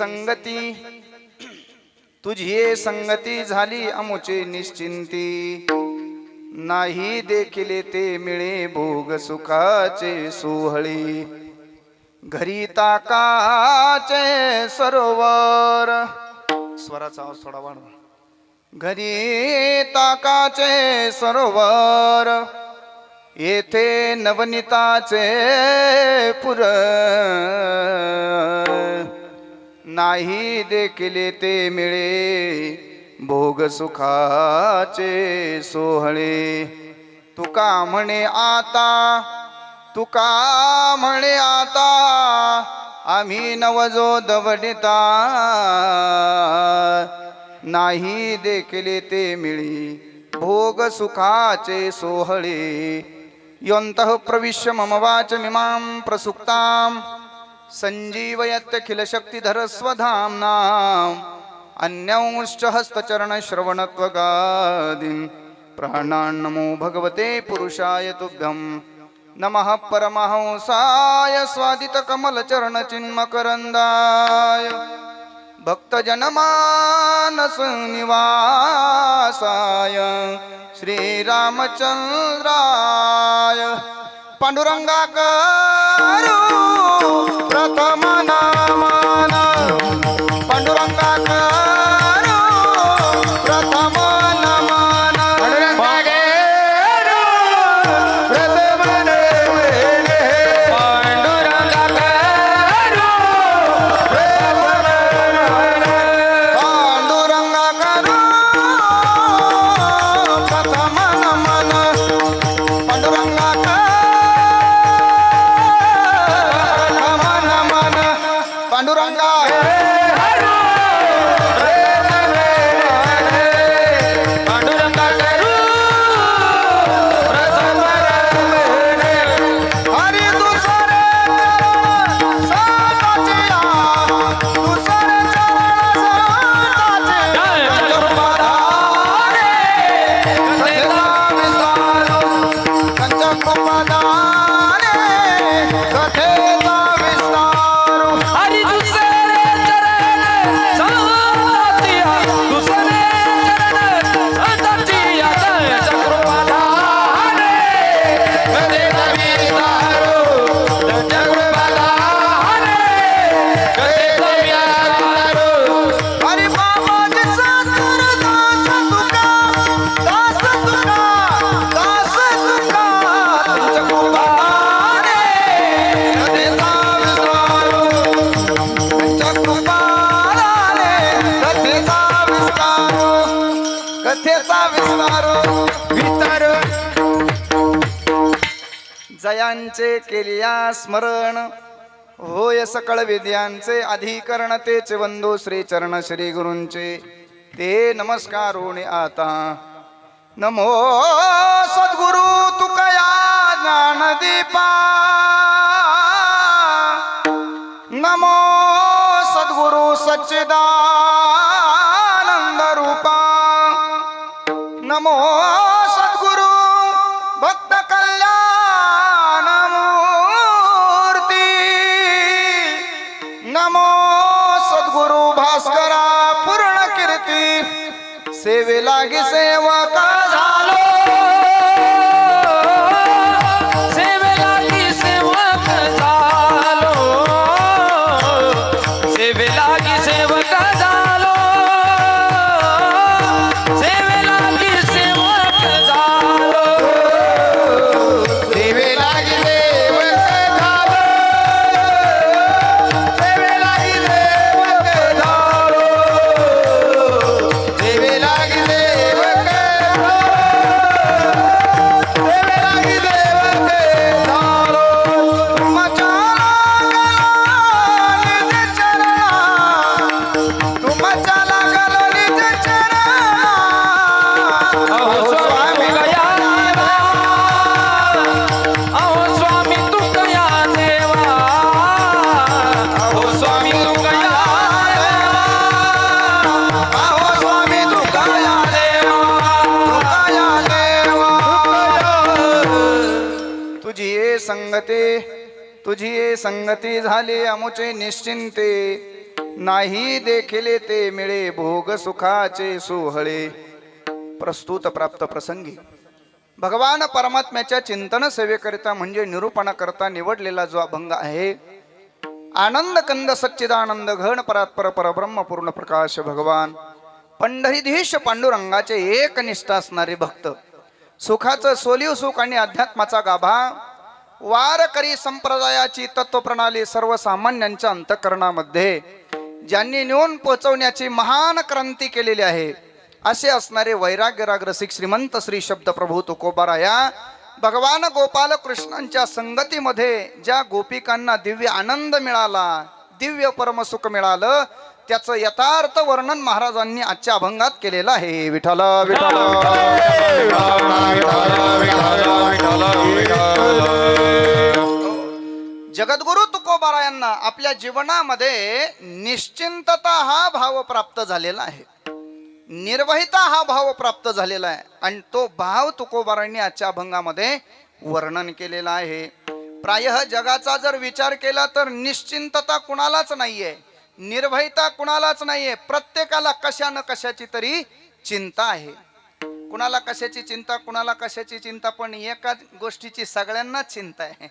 संगती तुझी संगती झाली अमुचे निश्चिंती नाही देखिले ते मिळे भोग सुखाचे सोहळे घरी ताकाचे सरोवर स्वराचा आवाज थोडा वाढवा घरी ताकाचे सरोवर येथे नवनीताचे पुर नाही देखिले ते मिळे भोग सुखाचे सोहळे तुका म्हणे आता आम्ही नवजो दवडिता नाही देखिले ते मिळी भोग सुखाचे सोहळे योऽन्तः प्रविश्य मम वाचमिमां प्रसुप्तां संजीवयत्यखिल शक्तिधर स्वधाम्ना अन्यांश्च हस्तचरणश्रवणत्वगादीन् प्राणान् नमो भगवते पुरुषाय तुभ्यं नमः परमहंसाय स्वादितकमलचरणचिन्मकरन्दाय भक्तजनमानस निवासाय श्रीरामचंद्राय पांडुरंगाकरू प्रथम नमन पांडुरंगाकरू प्रथम नमन प्रथम नमन पांडुरंगाकरू प्रथम नमन पांडुरंगा जयांचे केलिया स्मरण होय सकळ विद्यांचे अधिकरण तेचे वंदो श्री चरण श्री गुरूंचे ते नमस्कारोने आता नमो सद्गुरु तुकया ज्ञानदीपा नमो सद्गुरु सच्चिदानंद रूपा नमो सद्गुरु भक्त कल्याण मूर्ती नमो सद्गुरु भास्करा पूर्ण कीर्ती सेवे लागी सेवका झालो सेवे लागी सेवक झालो सेवे लागी सेवक झालो सेवे लागी सेवक झालो सेवे लागी सेवक झालो सेवे लागी सेवक झालो सेवे लागी सेवक सेवे लागी सेवक झालो तुमच्या लागलो निज चरणा अहो स्वामी गया अहो स्वामी तू गया देवा अहो स्वामी तू गया अहो स्वामी तुकाया देवा तुझी ये संगती झाली अमुचे निश्चिंते नाही देखिले ते मिळे भोग सुखाचे सोहळे. प्रस्तुत प्राप्त प्रसंगी भगवान परमात्म्याच्या चिंतन सेवेकरिता म्हणजे निरूपणाकरता निवडलेला जो अभंग आहे, आनंद कंद सच्चिदानंद घन परात्पर परब्रह्म पूर्ण प्रकाश भगवान पंढरीधीश पांडुरंगाचे एकनिष्ठ असणारे भक्त, सुखाचं सोलीव सुख आणि अध्यात्माचा गाभा, वारकरी संप्रदायाची तत्वप्रणाली सर्वसामान्यांच्या अंतःकरणामध्ये ज्यांनी नेऊन पोहोचवण्याची महान क्रांती केलेली आहे, असे असणारे वैराग्यराग रसिक श्रीमंत श्री शब्द प्रभू तुकोबाराया भगवान गोपाल कृष्णांच्या संगतीमध्ये ज्या गोपिकांना दिव्य आनंद मिळाला, दिव्य परमसुख मिळालं, त्याचं यथार्थ वर्णन महाराजांनी आजच्या अभंगात केलेलं आहे. विठ्ठल विठ्ठल जगद्गुरु तुकोबारा यांना आपल्या जीवनामध्ये निश्चिंतता हा भाव प्राप्त झालेला आहे, निर्भयता हा भाव प्राप्त झालेला आहे आणि तो भाव तुकोबारांनी आजच्या अभंगामध्ये वर्णन केलेला आहे. प्रायः जगाचा जर विचार केला तर निश्चिंतता कुणालाच नाहीये, निर्भयता कुणालाच नाहीये. प्रत्येकाला कशा न कशाची तरी चिंता आहे. कुणाला कशाची चिंता, कुणाला कशाची चिंता, पण एका गोष्टीची सगळ्यांनाच चिंता आहे.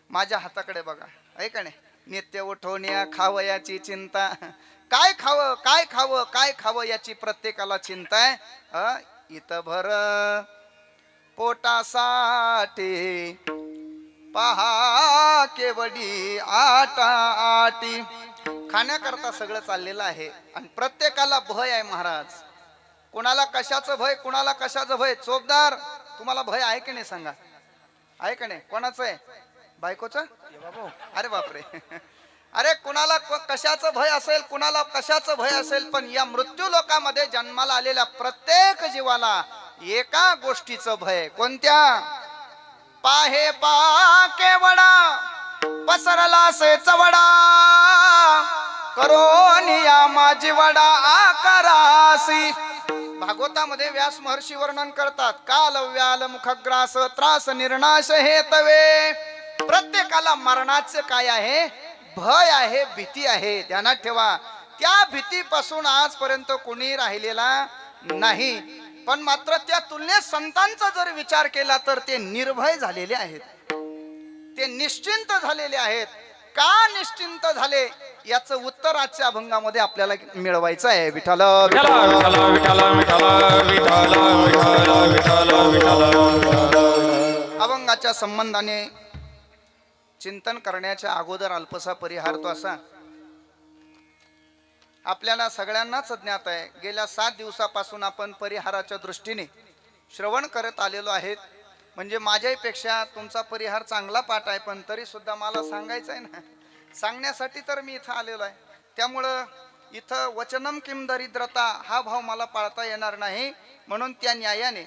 माझ्या हाताकडे बघा, आहे का नाही, नित्य उठवण्या खावयाची चिंता, काय खावं काय खावं काय खावं याची प्रत्येकाला चिंता आहे. इथं भर पोटासाठी पहा केवडी आटा आटी, खाण्याकरता सगळं चाललेलं आहे आणि प्रत्येकाला भय आहे महाराज. कुणाला कशाचं भय, कुणाला कशाचं भय. चोपदार, तुम्हाला भय आहे की नाही सांगा, आहे का नाही? कोणाचं आहे? बायकोचं? अरे बापरे. अरे कुणाला कशाचं भय असेल, कुणाला कशाचं भय असेल, पण या मृत्यू लोकामध्ये जन्माला आलेल्या प्रत्येक जीवाला एका गोष्टीचं भय. कोणत्या? पाहे पा केवडा पसरला से चवडा, करोनिया माझी वडा आकारासी. भागवतामध्ये व्यास महर्षी वर्णन करतात, काल व्याल मुखग्रास त्रास निर्नाश हे तवे. प्रत्येकाला मरणाचे काय आहे? भय आहे, भीती आहे. ध्यानात ठेवा, त्या भीतीपासून आजपर्यंत कोणी राहिलेला नाही. पण मात्र त्या तुलनेत संतांचा जर विचार केला तर ते निर्भय झालेले आहेत, ते निश्चिंत झालेले आहेत. का निश्चिंत झाले याचं उत्तर आजच्या अभंगामध्ये आपल्याला मिळवायचं आहे. विठ्ठल अभंगाच्या संबंधाने चिंतन करण्याच्या अगोदर अल्पसा परिहार तो असा, आपल्याला सगळ्यांनाच ज्ञात आहे, गेल्या 7 दिवसापासून आपण परिहाराच्या दृष्टीने श्रवण करत आलेलो आहेत. म्हणजे माझ्यापेक्षा तुमचा परिहार चांगला पाठ आहे, पण तरी सुद्धा मला सांगायचं आहे ना, सांगण्यासाठी तर मी इथं आलेलो आहे. त्यामुळं इथं वचनम किम दरिद्रता हा भाव मला पाळता येणार नाही. म्हणून त्या न्यायाने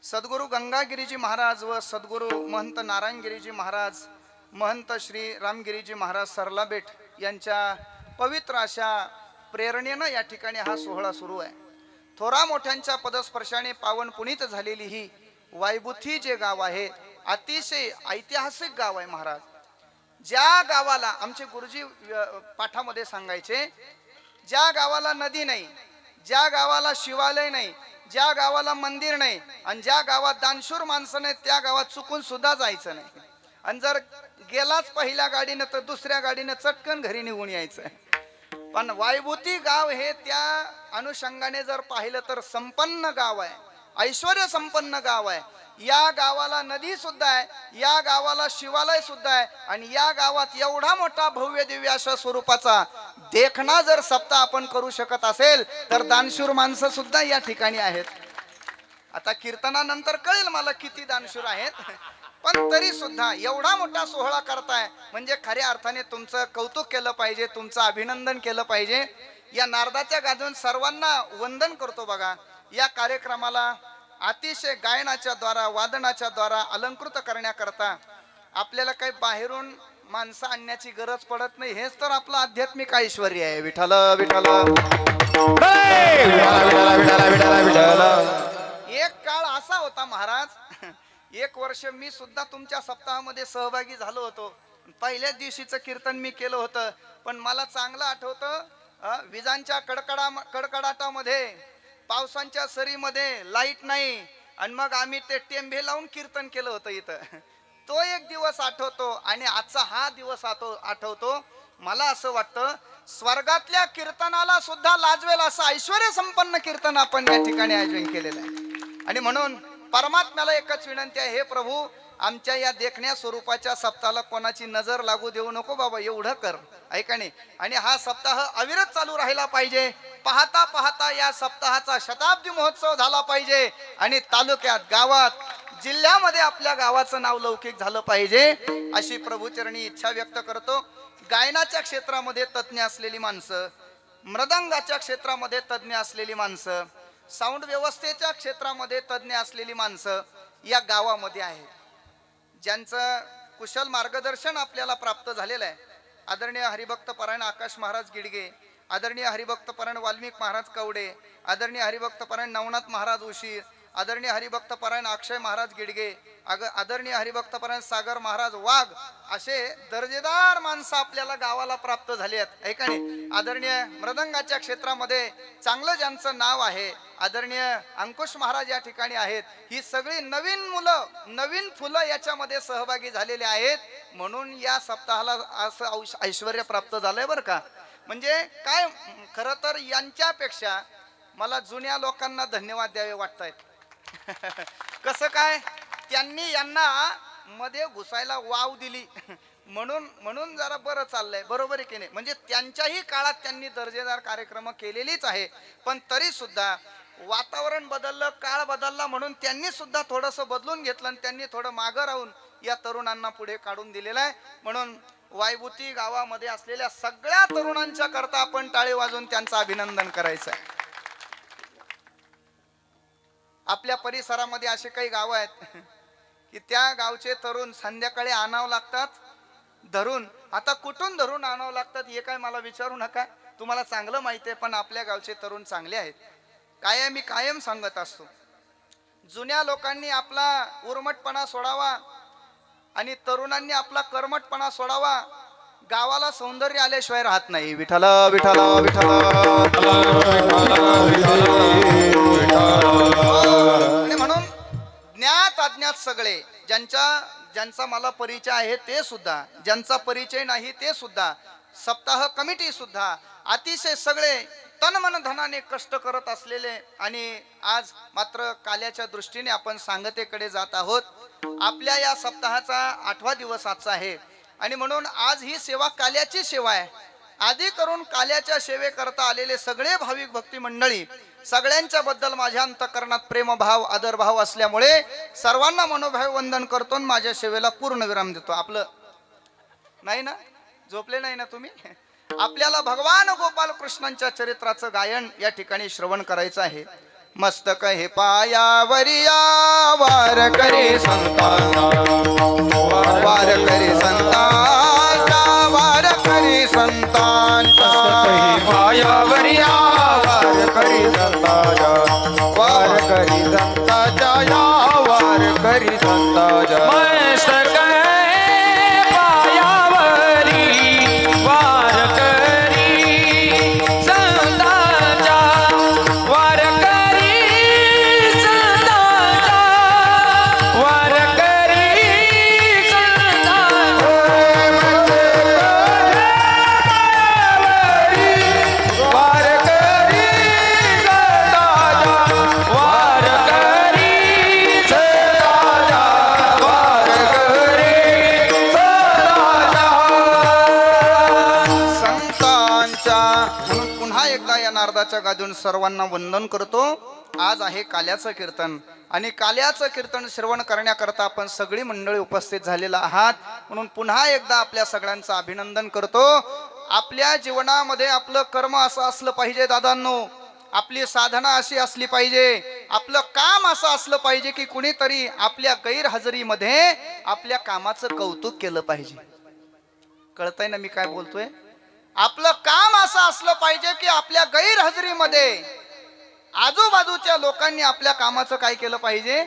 सद्गुरू गंगागिरीजी महाराज व सद्गुरू महंत नारायणगिरीजी महाराज, महंत श्री रामगिरीजी महाराज सरलाबेट यांच्या पवित्र अशा प्रेरणेनं या ठिकाणी हा सोहळा सुरू आहे. थोरा मोठ्यांच्या पदस्पर्शाने पावन पुनीत झालेली ही वायबुथी जे गाव आहे, अतिशय ऐतिहासिक गाव आहे महाराज. ज्या गावाला आमचे गुरुजी पाठामध्ये सांगायचे, ज्या गावाला नदी नाही, ज्या गावाला शिवालय नाही, ज्या गावाला मंदिर नाही आणि ज्या गावात दानशूर माणसं नाही, त्या गावात चुकून सुद्धा जायचं नाही. आणि जर गेलाच पहिल्या गाडीनं तर दुसऱ्या गाडीनं चटकन घरी निघून यायचं. पण वायभूती गाव हे त्या अनुषंगाने जर पाहिलं तर संपन्न गाव आहे, ऐश्वर्य संपन्न गाव आहे. या गावाला नदी सुद्धा आहे, या गावाला शिवालय सुद्धा आहे आणि या गावात एवढा मोठा भव्य दिव्य अशा स्वरूपाचा देखणा जर सप्ताह आपण करू शकत असेल तर दानशूर माणसं सुद्धा या ठिकाणी आहेत. आता कीर्तनानंतर कळेल मला किती दानशूर आहेत, पण तरी सुद्धा एवढा मोठा सोहळा करताय म्हणजे खऱ्या अर्थाने तुमचं कौतुक केलं पाहिजे, तुमचं अभिनंदन केलं पाहिजे. या नारदाच्या गाजून सर्वांना वंदन करतो. बघा, या कार्यक्रमाला अतिशय गायनाच्या द्वारा, वादनाच्या द्वारा अलंकृत करण्याकरता आपल्याला काही बाहेरून माणसं आणण्याची गरज पडत नाही. हेच तर आपलं आध्यात्मिक ऐश्वर्य आहे. विठ्ठल विठ्ठल. एक काळ असा होता महाराज, 1 वर्ष मी सुद्धा तुमच्या सप्ताहामध्ये सहभागी झालो होतो. पहिल्याच दिवशीचं कीर्तन मी केलं होतं, पण मला चांगलं आठवतं विजांच्या कडकडाटामध्ये, पावसांच्या सरीमध्ये, लाईट नाही, आणि मग आम्ही ते टेंबे लावून कीर्तन केलं होतं इथं. तो एक दिवस आठवतो आणि आजचा हा दिवस आठवतो. मला असं वाटतं स्वर्गातल्या कीर्तनाला सुद्धा लाजवेल असं ऐश्वर्य संपन्न कीर्तन आपण या ठिकाणी आयोजन केलेलं आहे. आणि म्हणून परमात्म्याला एकच विनंती आहे, हे प्रभू, आमच्या या देखण्या स्वरूपाच्या सप्ताहाला कोणाची नजर लागू देऊ नको बाबा, एवढं कर, ऐका नाही. आणि हा सप्ताह अविरत चालू राहिला पाहिजे. पाहता पाहता या सप्ताहाचा शताब्दी महोत्सव झाला पाहिजे आणि तालुक्यात, गावात, जिल्ह्यामध्ये आपल्या गावाचं नाव लौकिक झालं पाहिजे, अशी प्रभूचरणी इच्छा व्यक्त करतो. गायनाच्या क्षेत्रामध्ये तज्ज्ञ असलेली माणसं, मृदंगाच्या क्षेत्रामध्ये तज्ज्ञ असलेली माणसं, साऊंड व्यवस्थेच्या क्षेत्रामध्ये तज्ज्ञ असलेली माणसं या गावामध्ये आहेत, ज्यांचं कुशल मार्गदर्शन आपल्याला प्राप्त झालेलं आहे. आदरणीय हरिभक्त परायण आकाश महाराज गिडगे, आदरणीय हरिभक्त परायण वाल्मिक महाराज कवडे, आदरणीय हरिभक्त परायण नवनाथ महाराज उशीर, आदरणीय हरिभक्त परायण अक्षय महाराज गिडगे, आदरणीय हरिभक्त परायण सागर महाराज वाघ, असे दर्जेदार माणसं आपल्याला गावाला प्राप्त झाली आहेत, ऐका नाही. आदरणीय मृदंगाच्या क्षेत्रामध्ये चांगलं ज्यांचं नाव आहे, आदरणीय अंकुश महाराज या ठिकाणी आहेत. ही सगळी नवीन मुलं, नवीन फुलं याच्यामध्ये सहभागी झालेले आहेत. म्हणून या सप्ताहाला असं ऐश्वर्य प्राप्त झालंय बरं का. म्हणजे काय, खरं तर यांच्यापेक्षा मला जुन्या लोकांना धन्यवाद द्यावे वाटतायत. कसं काय, त्यांनी यांना मध्ये घुसायला वाव दिली म्हणून जरा बरं चाललंय, बरोबर आहे की नाही. म्हणजे त्यांच्याही काळात त्यांनी दर्जेदार कार्यक्रम केलेलीच आहे, पण तरी सुद्धा वातावरण बदललं, काळ बदलला, म्हणून त्यांनी सुद्धा थोडंसं बदलून घेतलं आणि त्यांनी थोडं मागं राहून या तरुणांना पुढे काढून दिलेलं आहे. म्हणून वायभूती गावामध्ये असलेल्या सगळ्या तरुणांच्या करता आपण टाळी वाजवून त्यांचं अभिनंदन करायचं आहे. आपल्या परिसरामध्ये असे काही गाव आहेत की त्या गावचे तरुण संध्याकाळी आणावं लागतात धरून. आता कुठून धरून आणावं लागतात हे काय मला विचारू नका, तुम्हाला चांगलं माहिती आहे. पण आपल्या गावचे तरुण चांगले आहेत. काय मी कायम सांगत असतो, जुन्या लोकांनी आपला उर्मटपणा सोडावा आणि तरुणांनी आपला कर्मटपणा सोडावा. गावाला सौंदर्य आल्याशिवाय राहत नाही. विठ्ठल विठ्ठल विठ्ठल. आणि म्हणून ज्ञात अज्ञात सगळे, ज्यांचा मला परिचय आहे ते सुद्धा, ज्यांचा परिचय नाही ते सुद्धा, सप्ताह कमिटी सुद्धा, अतिशय सगळे तन मन धनाने कष्ट करत असलेले. आणि आज मात्र काल्याच्या दृष्टीने आपण सांगतेकडे जात आहोत. आपल्या या सप्ताहाचा 8वा दिवस आजचा आहे आणि म्हणून आज ही सेवा काल्याची सेवा आहे. आधी करून काल्याच्या सेवेकरता आलेले सगळे भाविक भक्ती मंडळी, सगळ्यांच्या बद्दल माझ्या अंतकरणात प्रेमभाव, आदरभाव असल्यामुळे सर्वांना मनोभाव वंदन करतो आणि माझ्या सेवेला पूर्ण विराम देतो. आपलं नाही ना, झोपले नाही ना तुम्ही. आपल्याला भगवान गोपाल कृष्णांच्या चरित्राचं गायन या ठिकाणी श्रवण करायचं आहे. मस्तक हे पायावरिया वार करे संतांचा, वार करे संतांचा, वार करे संतांचा. पायावरिया वार करी संतांचा, वार करी संतांचा, वार करी संतांचा. मस्तक पायावरी वार करी संतांचा, वार करी संतांचा, वार करी संतांचा. वार करी संतांचा, वार करी संतांचा, वार करी संतांचा. म्हणून पुन्हा एकदा या नारदाच्या गादून सर्वांना वंदन करतो. आज आहे काल्याचं कीर्तन आणि काल्याचं कीर्तन श्रवण करण्याकरता आपण सगळी मंडळी उपस्थित झालेला आहात. म्हणून पुन्हा एकदा आपल्या सगळ्यांचं अभिनंदन करतो. आपल्या जीवनामध्ये आपलं कर्म असं असलं पाहिजे दादांनो, आपली साधना अशी असली पाहिजे, आपलं काम असं असलं पाहिजे की कुणीतरी आपल्या गैरहजेरीमध्ये आपल्या कामाचं कौतुक केलं पाहिजे. कळतंय ना मी काय बोलतोय? आपलं काम असं असलं पाहिजे की आपल्या गैरहजेरीमध्ये आजूबाजूच्या लोकांनी आपल्या कामाचं काय केलं पाहिजे?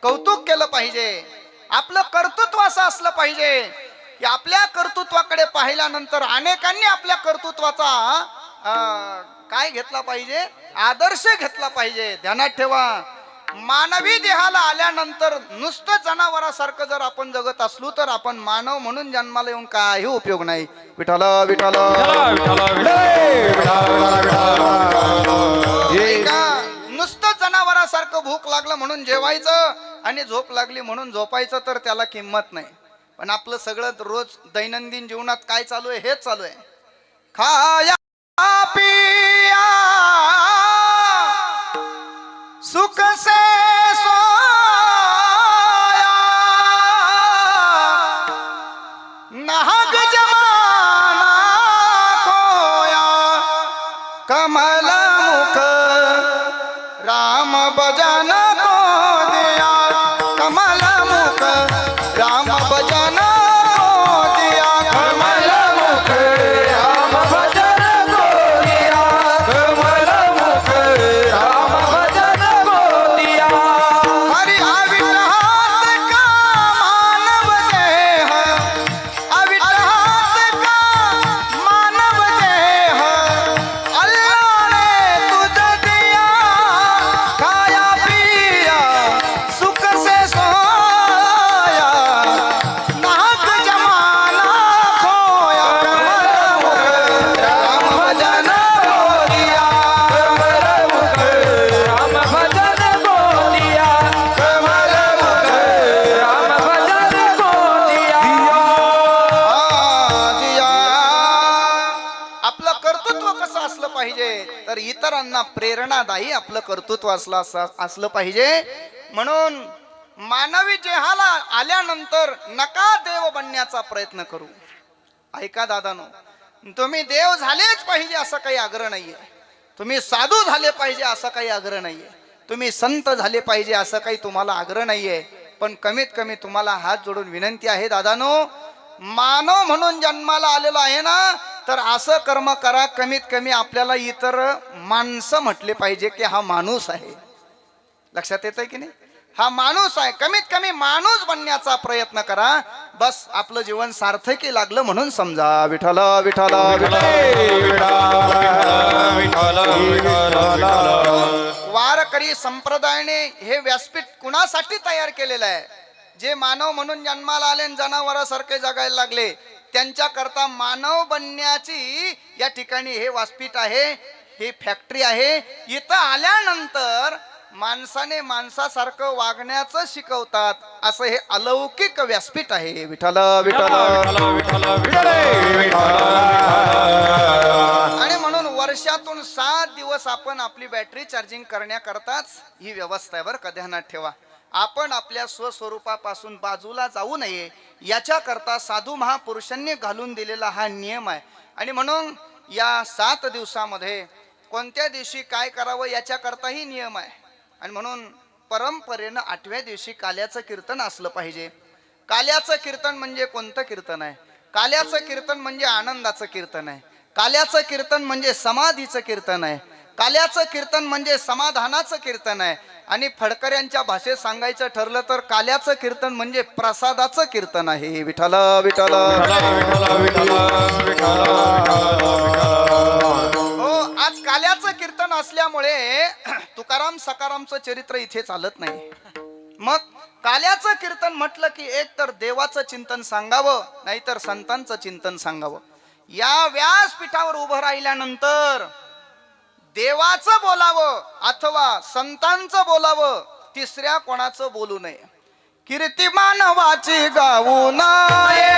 कौतुक केलं पाहिजे. आपलं कर्तृत्व असं असलं पाहिजे की आपल्या कर्तृत्वाकडे पाहिल्यानंतर अनेकांनी आपल्या कर्तृत्वाचा काय घेतला पाहिजे, आदर्श घेतला पाहिजे. ध्यानात ठेवा, मानवी देहाला आल्यानंतर नुसतं जनावरासारखं जर आपण जगत असलो तर आपण मानव म्हणून जन्माला येऊन काही उपयोग नाही. विठ्ठल विठ्ठल ऐका, नुसतं जनावरासारखं भूक लागलं म्हणून जेवायचं आणि झोप लागली म्हणून झोपायचं तर त्याला किंमत नाही. पण आपलं सगळं रोज दैनंदिन जीवनात काय चालू आहे, हेच चालू आहे. खाया पिया सुख से सोया, नाहक जमाना खोया, कमल मुख राम भजन को दिया, कमल मुख राम भजन को दिया, कमल मुख राम भजन को दिया, कमल मुख राम भजन को दिया. हरि अविटहास का मानव देह, अविटहास का मानव देह, अल्लाह ने तुझे दिया, खाया पिया सुख से सोया, नाहक जमाना खोया, कमल मुख राम भजन को दिया, कमल मुख राम भजन को दिया, कमल मुख राम भजन को दिया. दिया. आपलं कर्तृत्व कसं असलं पाहिजे, तर इतरांना प्रेरणादायी आपलं कर्तृत्व असलं पाहिजे. म्हणून मानवी देहाला आल्यानंतर नका देव बनण्याचा प्रयत्न करू. ऐका दादानो, तुम्ही देव झालेच पाहिजे असं काही आग्रह नाहीये, तुम्ही साधू झाले पाहिजे असं काही आग्रह नाहीये, तुम्ही संत झाले पाहिजे असं काही तुम्हाला आग्रह नाहीये. पण कमीत कमी तुम्हाला हात जोडून विनंती आहे दादानो, मानव म्हणून जन्माला आलेलो आहे ना, तर असं कर्म करा, कमीत कमी आपल्याला इतर माणसं म्हटले पाहिजे की हा माणूस आहे. लक्षात येतंय की नाही, हा माणूस आहे. कमीत कमी माणूस बनण्याचा प्रयत्न करा, बस आपलं जीवन सार्थकी लागलं म्हणून समजा. विठ्ठल विठ्ठल वारकरी संप्रदायाने हे व्यासपीठ कुणासाठी तयार केलेलं आहे? जे मानव म्हणून जन्माला आले आणि जनावरासारखे जगायला लागले त्यांच्या करता मानव बनण्याची या ठिकाणी हे व्यासपीठ आहे, ही फॅक्टरी आहे. इथं आल्यानंतर माणसाने माणसासारखं वागण्याचं शिकवतात, असं हे अलौकिक व्यासपीठ आहे. विठ्ठल विठ्ठल. आणि म्हणून वर्षातून 7 दिवस आपण आपली बॅटरी चार्जिंग करण्याकरताच ही व्यवस्था आहे. बरं का, ध्यानात ठेवा. आपण आपल्या स्वस्वरूपापासून बाजूला जाऊ नये याच्याकरता साधू महापुरुषांनी घालून दिलेला हा नियम आहे. आणि म्हणून या 7 दिवसामध्ये कोणत्या दिवशी काय करावं याच्याकरताही नियम आहे. आणि म्हणून परंपरेनं 8व्या दिवशी काल्याचं कीर्तन असलं पाहिजे. काल्याचं कीर्तन म्हणजे कोणतं कीर्तन आहे? काल्याचं कीर्तन म्हणजे आनंदाचं कीर्तन आहे. काल्याचं कीर्तन म्हणजे समाधीचं कीर्तन आहे. काल्याचं कीर्तन म्हणजे समाधानाचं कीर्तन आहे. आणि फडकऱ्यांच्या भाषेत सांगायचं ठरलं तर काल्याचं कीर्तन म्हणजे प्रसादाचं कीर्तन आहे. विठ्ठल विठ्ठल. हो, आज काल्याचं कीर्तन असल्यामुळे तुकाराम सकारामचं चरित्र इथे चालत नाही. मग काल्याचं कीर्तन म्हटलं की एक तर देवाचं चिंतन सांगावं, नाहीतर संतांचं चिंतन सांगावं. या व्यासपीठावर उभं राहिल्यानंतर देवाचं बोलावं अथवा संतांचं बोलावं, तिसऱ्या कोणाचं बोलू नये. कीर्ती मानवाची गाऊ नये,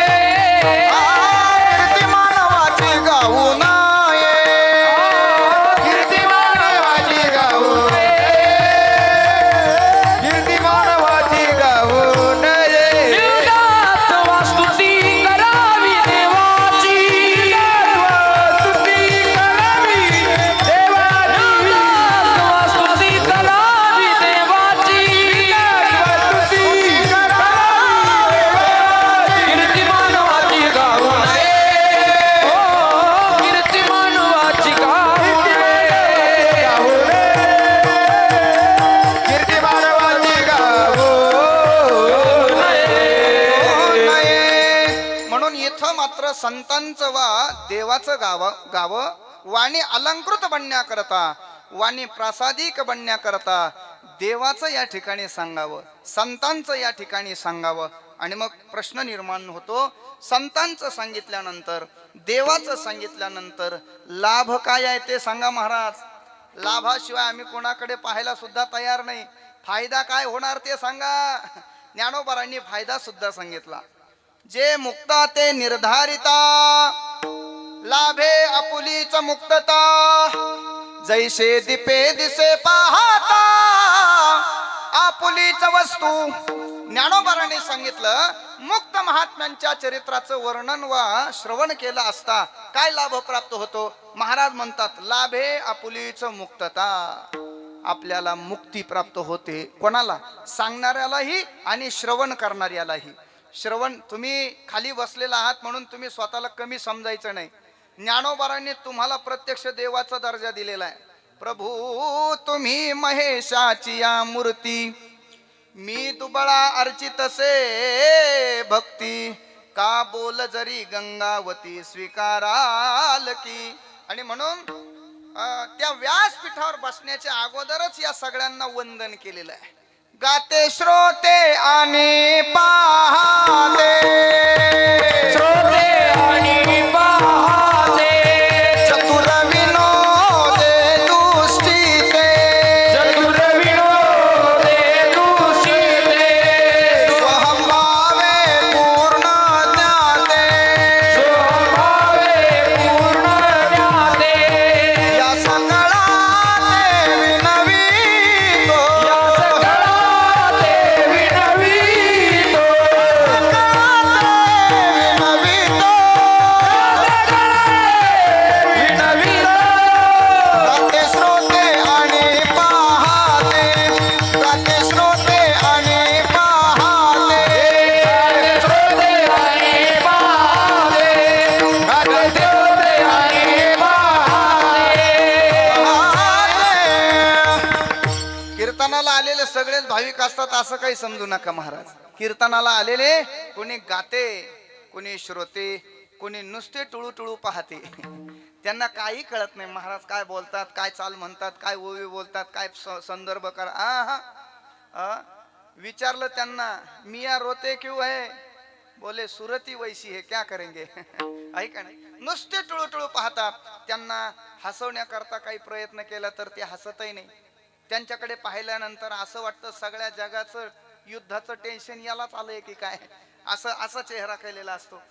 कीर्ती मानवाची गाऊ नये, कीर्ती मानवाची गाऊ नये, कीर्ती मानवाची गाऊ नये. निर्दात वास्तुती करावी देवाची, वास्तुती करावी देवाची, वास्तुती करावी देवाची, वास्तुती करावी देवाची. कीर्ती मानवाची गाऊ नये, हो कीर्ती सर्व संतांचं वा देवाचं गाव वाणी अलंकृत बनण्याकरता, वाणी प्रासादिक बनण्याकरता देवाचं या ठिकाणी सांगावं, संतांचं या ठिकाणी सांगावं. आणि मग प्रश्न निर्माण होतो, संतांचं सांगितल्यानंतर, देवाचं सांगितल्यानंतर लाभ काय आहे ते सांगा महाराज. लाभाशिवाय आम्ही कोणाकडे पाहायला सुद्धा तयार नाही. फायदा काय होणार ते सांगा. ज्ञानोबारांनी फायदा सुद्धा सांगितला. जे मुक्ता ते निर्धारिता, लाभे आपुलीच मुक्तता, जैसे दीपे दिसे पाहता आपुलीच वस्तू. ज्ञानोबारांनी सांगितलं, मुक्त महात्म्यांच्या चरित्राचं वर्णन वा श्रवण केलं असता काय लाभ प्राप्त होतो. महाराज म्हणतात, लाभे आपुलीच मुक्तता. आपल्याला मुक्ती प्राप्त होते. कोणाला? सांगणाऱ्यालाही आणि श्रवण करणाऱ्यालाही. श्रवण, तुम्ही खाली बसलेला आहात म्हणून तुम्ही स्वतःला कमी समजायचं नाही. ज्ञानोबारांनी तुम्हाला प्रत्यक्ष देवाचा दर्जा दिलेला आहे. प्रभू तुम्ही महेशाची या मूर्ती, मी दुबळा अर्चितसे भक्ती, का बोल जरी गंगावती स्वीकाराल की. आणि म्हणून त्या व्यासपीठावर बसण्याच्या अगोदरच या सगळ्यांना वंदन केलेलं आहे. गाते श्रोते आणि पाहते, श्रोते आणि पाहते, चतुर विनोदे दुष्टीते, चतुर विनोदे दूषिते, स्वभावे पूर्ण ज्ञाते, स्वभावे पूर्ण ज्ञाते, या सकळाते विनवितो, या सकळाते विनवितो, विनवितो. विनवितो. गाते श्रोते आणि पाहते, गाते श्रोते आणि पाहते, श्रोते आणि पाहते, गाते श्रोते आणि पाहते. कीर्तनाला आलेले सगळेच भाविक असतात असं काही समजू नका महाराज. कीर्तनाला आलेले कोणी गाते, कोणी श्रोते, कोणी नुसते टुळू टुळू पाहते. त्यांना काही कळत नाही महाराज काय बोलतात, काय चाल म्हणतात, काय ओवी बोलतात, काय संदर्भ करा. विचारलं त्यांना, मिया रोते क्यों है, बोले सुरती वैसी है, क्या करेंगे. ऐका नाही, नुसते टुळू टुळू पाहतात. त्यांना हसवण्याकरता काही प्रयत्न केला तर ते हसतही नाही. त्यांच्याकडे पाहिल्यानंतर असं वाटतं सगळ्या जगाचं युद्धाचं टेन्शन यालाच आलंय की काय, असा चेहरा केलेला असतो.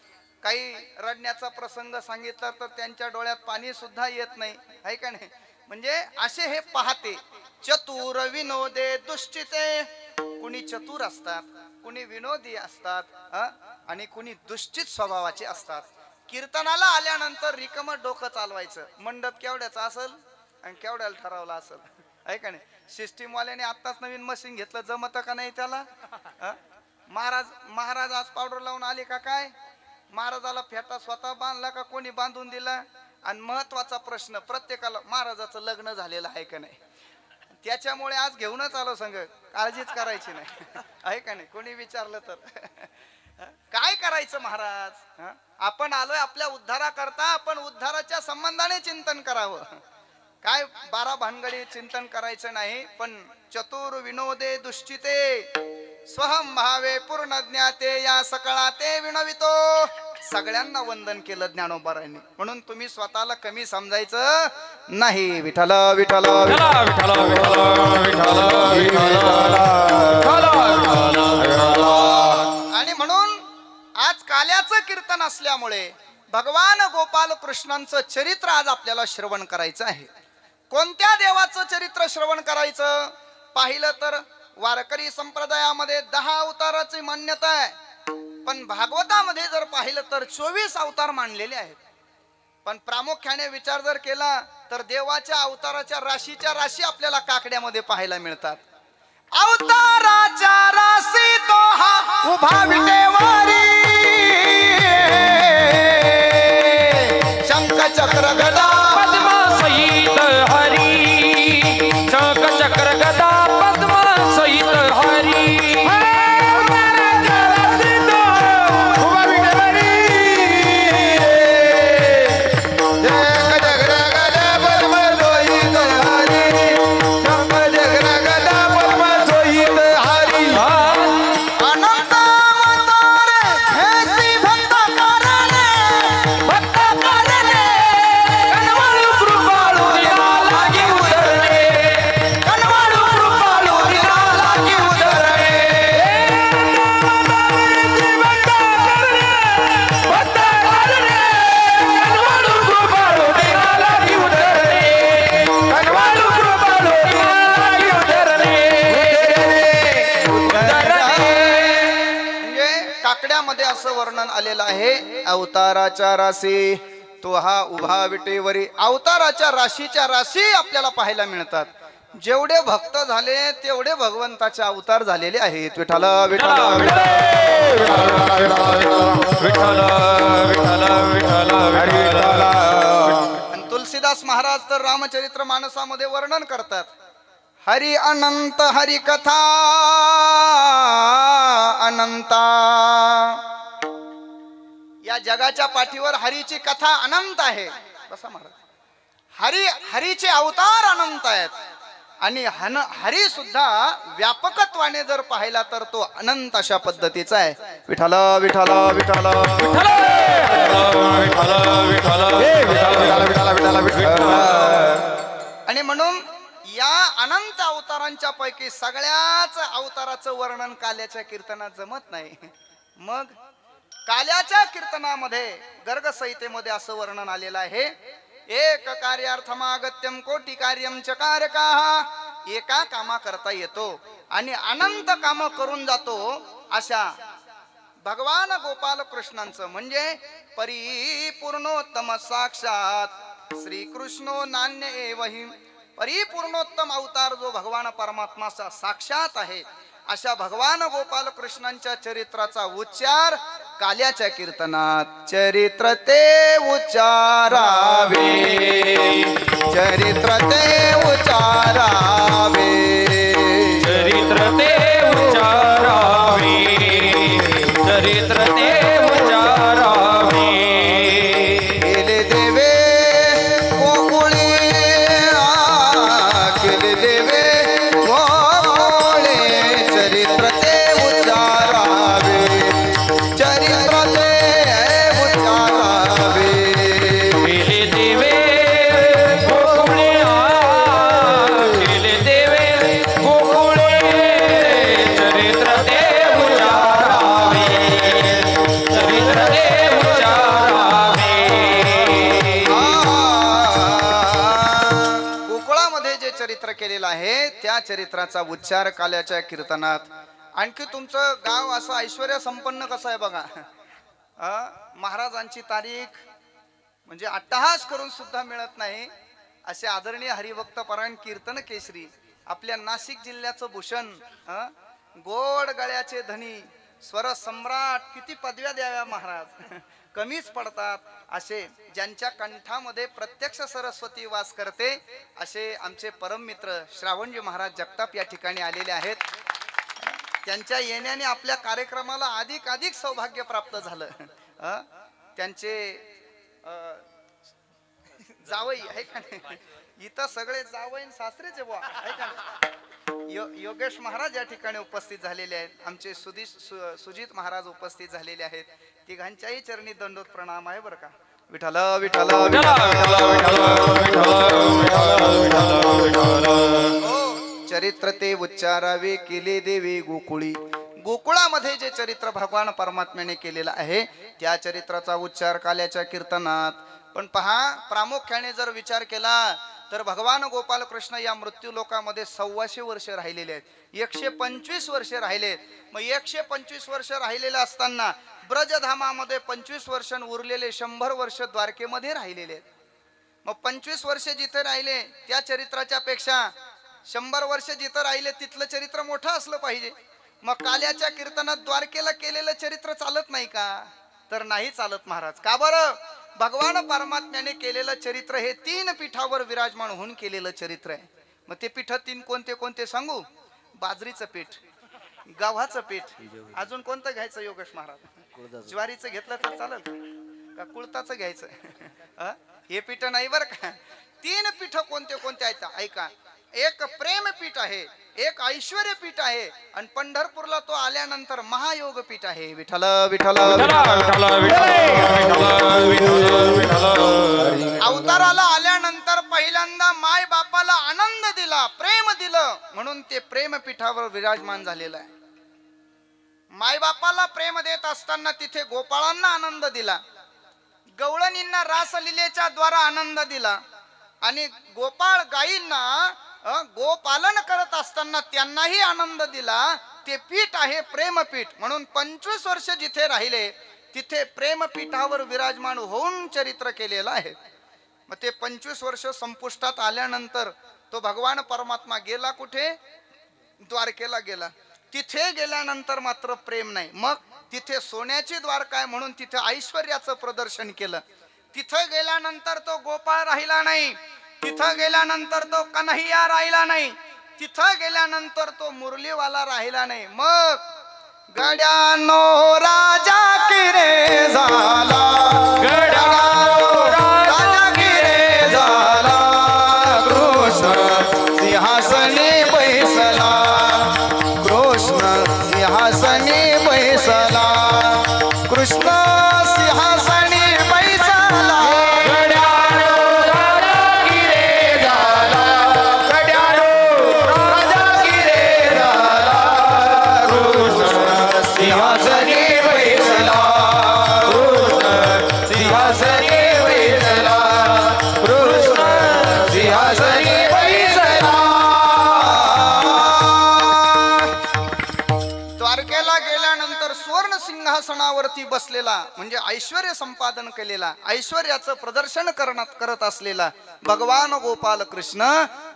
काही रडण्याचा प्रसंग सांगितला तर त्यांच्या डोळ्यात पाणी सुद्धा येत नाही. आहे का नाही. म्हणजे असे हे पाहते. चतुर विनोदे दुष्टिते, कुणी चतुर असतात, कुणी विनोदी असतात, आणि कुणी दुष्टित स्वभावाचे असतात. कीर्तनाला आल्यानंतर रिकामं डोकं चालवायचं. मंडप केवढ्याचा असेल आणि केवढ्याला ठरवला असेल. आहे का नाही. सिस्टीमवाल्याने आत्ताच नवीन मशीन घेतलं, जमत का नाही त्याला. महाराज आज पावडर लावून आले का काय. महाराजाला फेटा स्वतः बांधला का कोणी बांधून दिला. आणि महत्वाचा प्रश्न, प्रत्येकाला महाराजाचं लग्न झालेलं आहे का नाही. त्याच्यामुळे आज घेऊनच आलो संग, काळजीच करायची नाही. आहे का नाही. कोणी विचारलं तर काय करायचं महाराज. आपण आलोय आपल्या उद्धाराकरता, आपण उद्धाराच्या संबंधाने चिंतन करावं. काय 12 भानगडी चिंतन करायचं नाही. पण चतुर विनोदे दुष्टिते, स्वहम भावे पूर्ण ज्ञाते, या सकळाते विनवितो. सगळ्यांना वंदन केलं ज्ञानोबारांनी. म्हणून तुम्ही स्वतःला कमी समजायचं नाही. विठ्ठल विठ्ठल विठ्ठल विठ्ठल विठ्ठल विठ्ठल विठ्ठल. आणि म्हणून आज काल्याचं कीर्तन असल्यामुळे भगवान गोपाल कृष्णांचं चरित्र आज आपल्याला श्रवण करायचं आहे. कोणत्या देवाचं चरित्र श्रवण करायचं. पाहिलं तर वारकरी संप्रदायामध्ये 10 अवताराची मान्यता आहे. पण भागवतामध्ये जर पाहिलं तर 24 अवतार मानलेले आहेत. पण प्रामुख्याने विचार जर केला तर देवाच्या अवताराच्या राशीच्या राशी आपल्याला काकड्यामध्ये पाहायला मिळतात. अवताराच्या राशी तो हा उभा विटेवारी, शंख चक्र गदा पद्म सहित हरी, शंख चक्र गदा पद्म सहित हरी. काकड्यामध्ये असं वर्णन आलेलं आहे, अवताराच्या राशी तो हा उभा विटेवरी. अवताराच्या राशीच्या राशी आपल्याला पाहायला मिळतात. जेवढे भक्त झाले तेवढे भगवंताचे अवतार झालेले आहेत. विठ्ठल विठ्ठल आणि तुलसीदास महाराज तर रामचरित्र मानसामध्ये वर्णन करतात, हरी अनंत हरी कथा अनंता. या जगाच्या पाठीवर हरीची कथा अनंत आहे. बसा महाराज, हरीचे अवतार अनंत आहेत आणि हरी सुद्धा व्यापकत्वाने जर पाहिला तर तो अनंत अशा पद्धतीचा आहे. विठ्ठल विठ्ठल विठ्ठल आणि म्हणून या अनंत अवतारांच्या पैकी सगळ्याच अवताराचं वर्णन काल्याच्या कीर्तनात जमत नाही. मग काल्याच्या कीर्तनामध्ये गर्ग संहितेमध्ये असं वर्णन आलेलं आहे, एक कार्यार्थमागत्यम कोटी कार्यम चकारकाः. एका कामा करता येतो आणि अनंत काम करून जातो अशा भगवान गोपाल कृष्णांचं म्हणजे परिपूर्णोत्तम साक्षात श्रीकृष्णो नान्य एवहि. परिपूर्णोत्तम अवतार जो भगवान परमात्माचा साक्षात आहे अशा भगवान गोपाल कृष्णांच्या चरित्राचा उच्चार काल्याच्या कीर्तनात. चरित्र ते उच्चारावे, चरित्र ते उच्चारावे, चरित्र ते उच्चारावे, चरित्र ते उच्चारावे. केले देवे गोकुळे, केले देवे गोकुळे, चरित्र ते उच्चारावे, चरित्र ते उच्चारावे. केले देवे गोकुळे, केले देवे गोकुळे, चरित्र ते उच्चारावे, चरित्र ते उच्चारावे. गोकुळामध्ये जे चरित्र केलेलं आहे त्या चरित्राचा उच्चार काल्याच्या कीर्तनात. आणखी तुमचं गाव असं ऐश्वर्य संपन्न कसं आहे बघा. महाराजांची तारीख म्हणजे अट्टहास करून सुद्धा मिळत नाही असे आदरणीय हरिभक्त परायण कीर्तन केसरी आपल्या नाशिक जिल्ह्याचं भूषण, गोड गळ्याचे धनी, स्वर सम्राट. किती पदव्या द्याव्या महाराज, कमीच पडतात असे ज्यांच्या कंठामध्ये प्रत्यक्ष सरस्वती वास करते असे आमचे परम मित्र श्रावणजी महाराज जगताप या ठिकाणी आलेले आहेत. त्यांच्या येण्याने आपल्या कार्यक्रमाला अधिक सौभाग्य प्राप्त झालं. त्यांचे जावई आहे का नाही, इथं सगळे जावई सासरेचे बुवा आहे का नाही? योगेश महाराज या ठिकाणी उपस्थित झालेले आहेत. आमचे सुजित महाराज उपस्थित झालेले आहेत. तिघांच्याही चरणी दंडोत प्रणाम आहे बरं का. विठ्ठल विठ्ठल चरित्र ते उच्चारावे, केले देवी गोकुळी. गोकुळामध्ये जे चरित्र भगवान परमात्म्याने केलेलं आहे त्या चरित्राचा उच्चार काल्याच्या कीर्तनात. पण पहा, प्रामुख्याने जर विचार केला तर भगवान गोपाल कृष्ण या मृत्यू लोकामध्ये 125 वर्ष राहिलेले आहेत. 125 वर्ष राहिलेत. मग 125 वर्ष राहिलेले असताना ब्रजधामामध्ये 25 वर्ष उरलेले 100 वर्ष द्वारकेमध्ये राहिलेले आहेत. मग 25 वर्ष जिथे राहिले त्या चरित्राच्या पेक्षा 100 वर्ष जिथं राहिले तिथलं चरित्र मोठं असलं पाहिजे. मग काल्याच्या कीर्तनात द्वारकेला केलेलं चरित्र चालत नाही का? तर नाही चालत महाराज. का बरं? भगवान परमात्म्याने केलेलं चरित्र हे 3 पीठावर विराजमान होऊन केलेलं चरित्र आहे. मग ते पीठ 3 कोणते कोणते सांगू? बाजरीचं पीठ, गव्हाचं पीठ, अजून कोणतं घ्यायचं योगेश महाराज? ज्वारीचं घेतलं तर चालेल का? कुळताचं घ्यायचं? हे पीठ नाही बरं का. 3 पीठ कोणते कोणते आहेत ऐका. एक प्रेम पीठ आहे, एक ऐश्वर्य पीठ आहे आणि पंढरपूरला तो आल्यानंतर महायोग पीठ आहे. विठ्ठल विठ्ठल अवताराला आल्यानंतर पहिल्यांदा माय बापाला आनंद दिला, प्रेम दिलं, म्हणून ते प्रेम पीठावर विराजमान झालेलं आहे. माय बापाला प्रेम देत असताना तिथे गोपाळांना आनंद दिला, गवळणींना रासलीलेच्या द्वारा आनंद दिला आणि गोपाळ गायींना गोपालन करत असताना त्यांनाही आनंद दिला ते पीठ आहे प्रेमपीठ. म्हणून 25 वर्ष जिथे राहिले तिथे प्रेमपीठावर विराजमान होऊन चरित्र केलेलं आहे. मग ते 25 वर्ष संपुष्टात आल्यानंतर तो भगवान परमात्मा गेला कुठे? द्वारकेला गेला. तिथे गेल्यानंतर मात्र प्रेम नाही. मग तिथे सोन्याची द्वारका आहे म्हणून तिथे ऐश्वर्याचं प्रदर्शन केलं. तिथं गेल्यानंतर तो गोपाळ राहिला नाही, तिथं गेल्यानंतर तो कन्हैया राहिला नाही, तिथं गेल्यानंतर तो मुरलीवाला राहिला नाही. मग गड्यानो राजा किरे झाला, गड्यानो राजा किरे झाला, कृष्ण सिंहासनी बैसला, कृष्ण सिंहासनी बैसला, कृष्ण सिंहासनी बैसला. गड्यानो राजा किरे झाला, गड्यानो राजा किरे झाला, कृष्ण सिंहासनी बैसला, कृष्ण सिंहासनी बैसला, कृष्ण सिंहासनी बैसला. द्वारकेला गेल्यानंतर सुवर्ण सिंहासनावरती बसलेला म्हणजे ऐश्वर्य संपादन केलेला, ऐश्वर्याचं प्रदर्शन करत असलेला भगवान गोपाल कृष्ण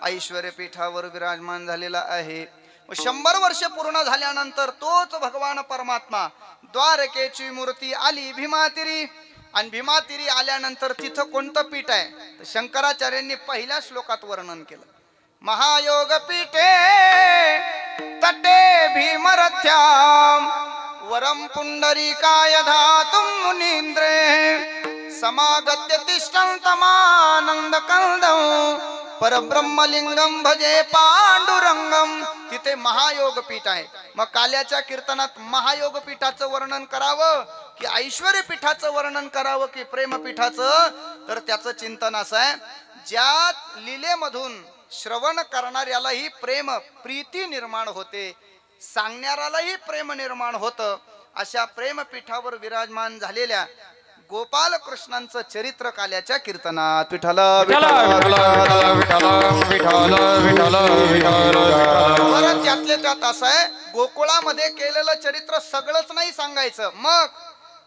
ऐश्वर्य पीठावर विराजमान झालेला आहे. 100 वर्ष पूर्ण झाल्यानंतर तोच भगवान परमात्मा द्वारकेची मूर्ती आली भीमातिरी. आणि भीमातिरी आल्यानंतर तिथं कोणतं पीठ आहे? तर शंकराचार्यांनी पहिल्या श्लोकात वर्णन केलं. महायोग पीठे तटे भीमरथ्याम वरम पुंडरीकाय धातुम मुनींद्रे समागत्य तिष्ठन्तमानंद कंदं परब्रह्मलिंगम भजे पांडुरंगम. तिथे महायोग पीठ आहे. मग काल्याच्या कीर्तनात महायोग पीठाचं वर्णन करावं की ऐश्वर्य पीठाचं वर्णन करावं की प्रेम पीठाचं? तर त्याचं चिंतन असं आहे, ज्यात लीलेमधून श्रवण करणाऱ्यालाही प्रेम प्रीती निर्माण होते, सांगणाऱ्यालाही प्रेम निर्माण होतं, अशा प्रेमपीठावर विराजमान झालेल्या गोपाल कृष्णांचं चरित्र काल्याच्या कीर्तनात विठ्ठल विठ्ठल विठ्ठल विठ्ठल विठ्ठल विठ्ठल. परत त्यातले त्यात असं आहे, गोकुळामध्ये केलेलं चरित्र सगळंच नाही सांगायचं. मग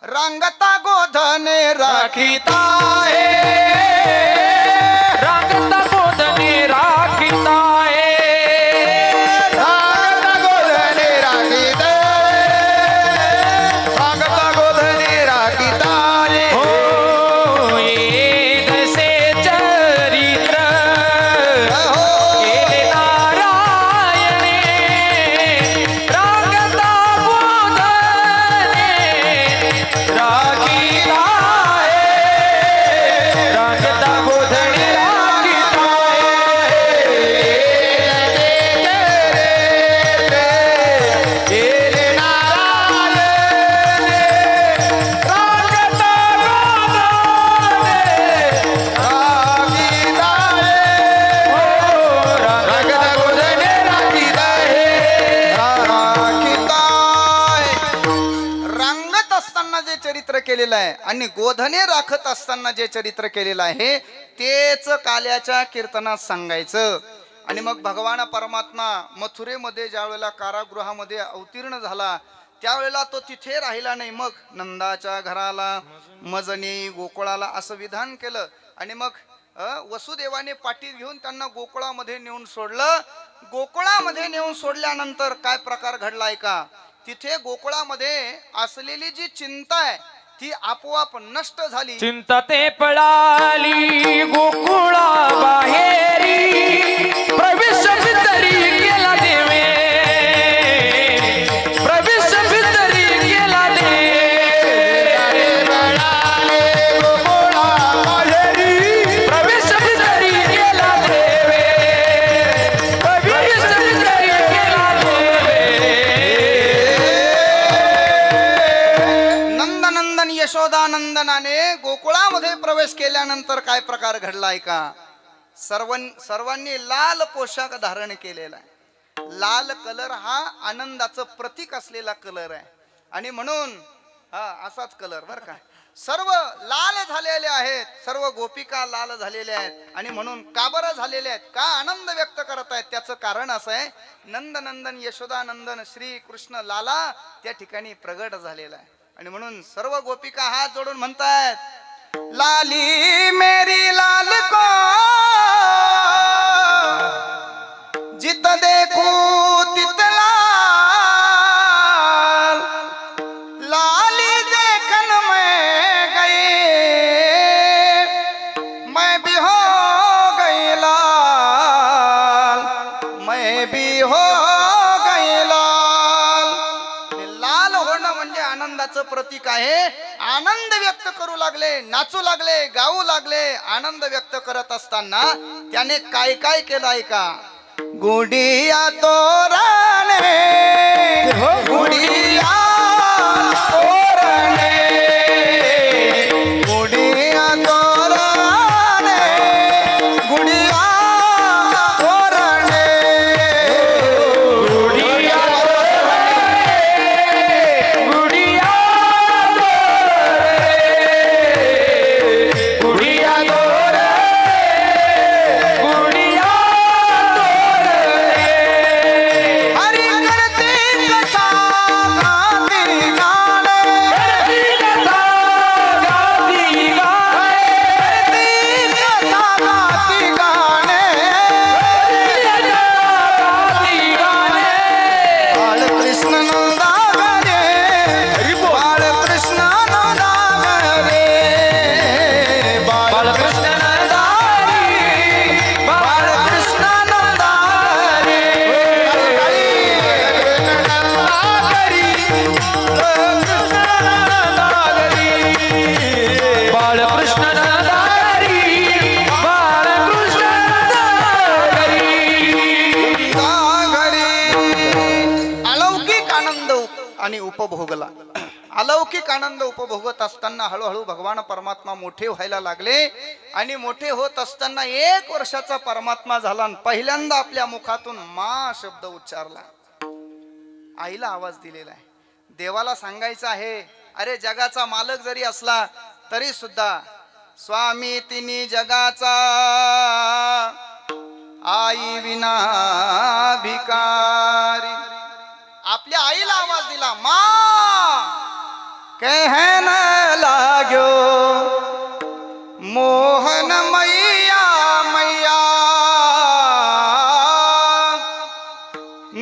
रांगता गोधने राखीता रांगता गोधने राखीता रांगता गोधने राखीता, रांगता गोधने राखीता. हो येदसे चरित्र केले नारायणे रांगता गोधने राखीता रांगता गोधने राखीता केले नारायणे रांगता रांगता गोधने राखीता रांगत असताना जे चरित्र केलेलं आहे आणि गोधने राखत असताना जे चरित्र केलेलं आहे तेच काल्याच्या कीर्तनात सांगायचं. आणि मग भगवान परमात्मा मथुरेमध्ये ज्या वेळेला कारागृहामध्ये अवतीर्ण झाला त्यावेळेला तो तिथे राहिला नाही. मग नंदाच्या घराला मजनी गोकुळाला असं विधान केलं. आणि मग वसुदेवाने पाठी घेऊन त्यांना गोकुळामध्ये नेऊन सोडलं. गोकुळामध्ये नेऊन सोडल्यानंतर काय प्रकार घडलाय का? तिथे गोकुळामध्ये असलेली जी चिंता आहे ती आपोआप नष्ट झाली. चिंता ते पळाली गोकुळा बाहेरी प्रवेश भितरी गेला देवे प्रवेश भितरी गेला देवे गोकुळा बाहेरी प्रवेश भितरी गेला देवे प्रवेश भितरी गेला देवे. नंदनंदन यशोदानंदनाने गोकुळामध्ये प्रवेश केल्यानंतर काय प्रकार घडलाय का? सर्वांनी लाल पोशाख धारण केलेला आहे. लाल कलर हा आनंदाचं प्रतीक असलेला कलर आहे. आणि म्हणून हा असाच कलर बर का, सर्व लाल झालेले आहेत, सर्व गोपिका लाल झालेल्या आहेत. आणि म्हणून का बरं झालेले आहेत, का आनंद व्यक्त करत आहेत, त्याचं कारण असं आहे, नंदनंदन यशोदानंदन श्री कृष्ण लाला त्या ठिकाणी प्रगट झालेला आहे. आणि म्हणून सर्व गोपिका हात जोडून म्हणतायत, लाली मेरी लाल को जित देखू तित लाल, लाली देखन मैं गई, मैं भी हो गई लाल, मैं भी हो गई लाल. लाल होणं म्हणजे आनंदाचं प्रतीक आहे. आनंद व्यक्त करू लागले, नाचू लागले, गाऊ लागले. आनंद व्यक्त करत असताना त्याने काय काय केलं ऐका. गुडिया तोरणे, गुडिया तोरणे, गुडिया तोरणे, गुडिया तोरणे, गुडिया गुडिया गुडिया गुडिया हरी करते कथा गाती गाणे, गाती कथा गाती गाणे, बाळकृष्ण नंदावरे, बाळकृष्ण नंदावरे, बालकृष्ण नंदारी बाळकृष्ण नंदावरे, बालकृष्ण नंदारी बालकृष्ण नंदारी घरी अलौकिक आनंद आणि उपभोगला. अलौकिक आनंद उपभोगत असताना हळूहळू भगवान परमात्मा मोठे व्हायला लागले. आणि मोठे होत असताना 1 वर्षाचा परमात्मा झाला आणि पहिल्यांदा आपल्या मुखातून मा शब्द उच्चारला. आईला आवाज दिलेला आहे. देवाला सांगायचं आहे, अरे जगाचा मालक जरी असला तरी सुद्धा स्वामी तिनी जगाचा, आई विना भिकारी. आपल्या आईला आवाज दिला. मा कहन लाग्यो मोहन मैया मैया,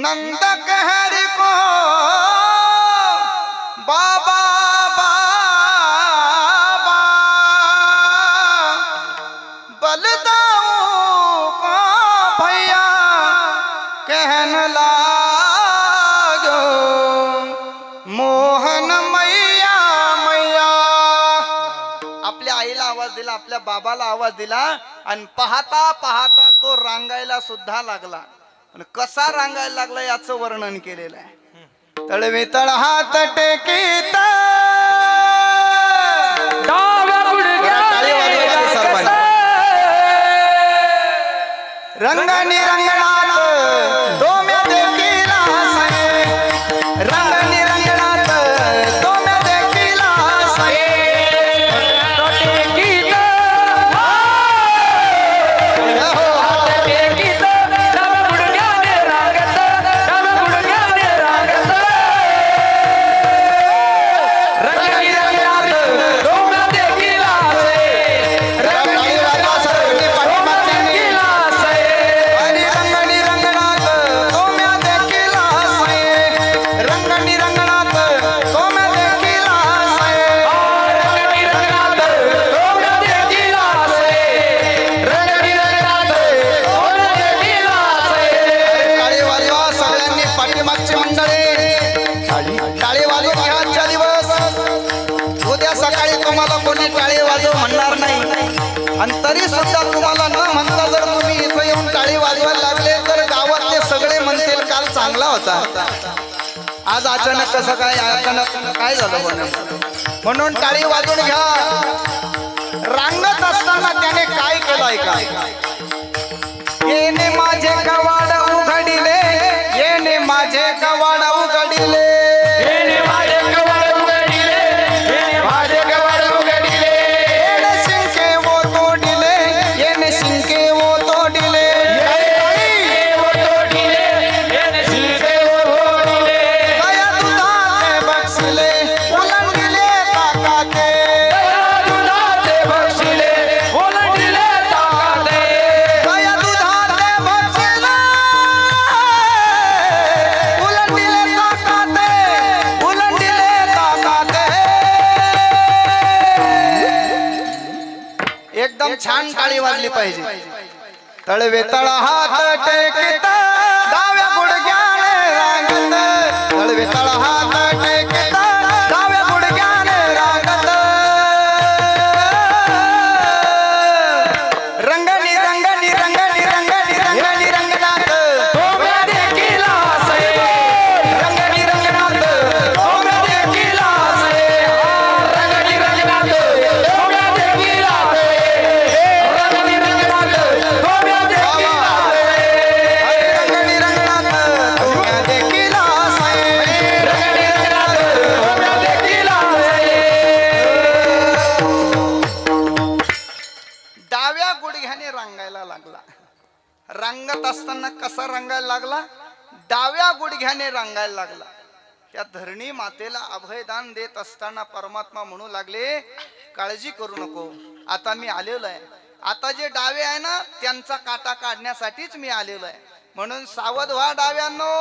नंद कहर को बाबा बाबा, बलदाऊ को भैया कहन लागो मोहन मैया मैया. आपल्या आईला आवाज दिला, आपल्या बाबाला आवाज दिला. आणि पाहता पाहता तो रांगायला सुद्धा लागला. पण कसा रांगायला लागला याचं वर्णन केलेलं आहे. तळवे तळ हात टेकीत, डाव्या टाळी वाजवायची सर्वांनी. रंगानी रंगणात दोम्या देखील हसाये, रंगानी रंगणात दोम्या देखील हसाये. टाळी वाजवा सर्वांनी पाठीमागच्यांनी. आणि रंगानी रंगणात दोम्या देखील हसाये, रंगानी रंगणात दोम्या देखील हसाये. टाळी वाजवा सगळ्यांनी पाठीमागची मंडळी. टाळी वाजवून घ्या. आजच्या दिवस उद्या सकाळी तुम्हाला कोणी टाळी वाजव म्हणणार नाही. आणि तरी सुद्धा तुम्हाला न म्हणता जर तुम्ही इथं येऊन टाळी वाजवायला लागले तर गावातले सगळे म्हणतील काल चांगला होता, आज अचानक कसं काय, अचानक काय झालं. म्हणून टाळी वाजवून घ्या. रांगत असताना त्याने काय केलं ऐका. येणे माझे कवाड उघडिले, येणे माझे कवाड उघडिले, माझे कवाड उघडिले, माझे कवाड उघडिले. छान टाळी वाजली पाहिजे. तळवे तळ हात टेकिता डाव्या गुडघ्याने रांगत, तळवे तळ हात टेकिता डाव्या गुडघ्याने रांगत, रंगणी रंगणी रंगणी रंगणी रंगणी रंगनाथ सोम्या देखील हसे, रंगणी रंगनाथ सोम्या देखील हसे, रंगणी रंगनाथ सोम्या देखील हसे, रंगणी रंगनाथ सोम्या देखील हसे, रंगणी रंगनाथ सोम्या देखील हसे, रंगणी रंगनाथ सोम्या देखील हसे. डाव्या गुडघ्याने रंगायला लागला. रंगत असताना कसा रंगायला लागला? डाव्या गुडघ्याने रंगायला लागला. त्या धरणी मातेला अभयदान देत असताना परमात्मा म्हणू लागले, काळजी करू नको, आता मी आलेलो आहे. आता जे डावे आहे ना त्यांचा काटा काढण्यासाठीच मी आलेलो आहे, म्हणून सावध व्हा डाव्यांनो.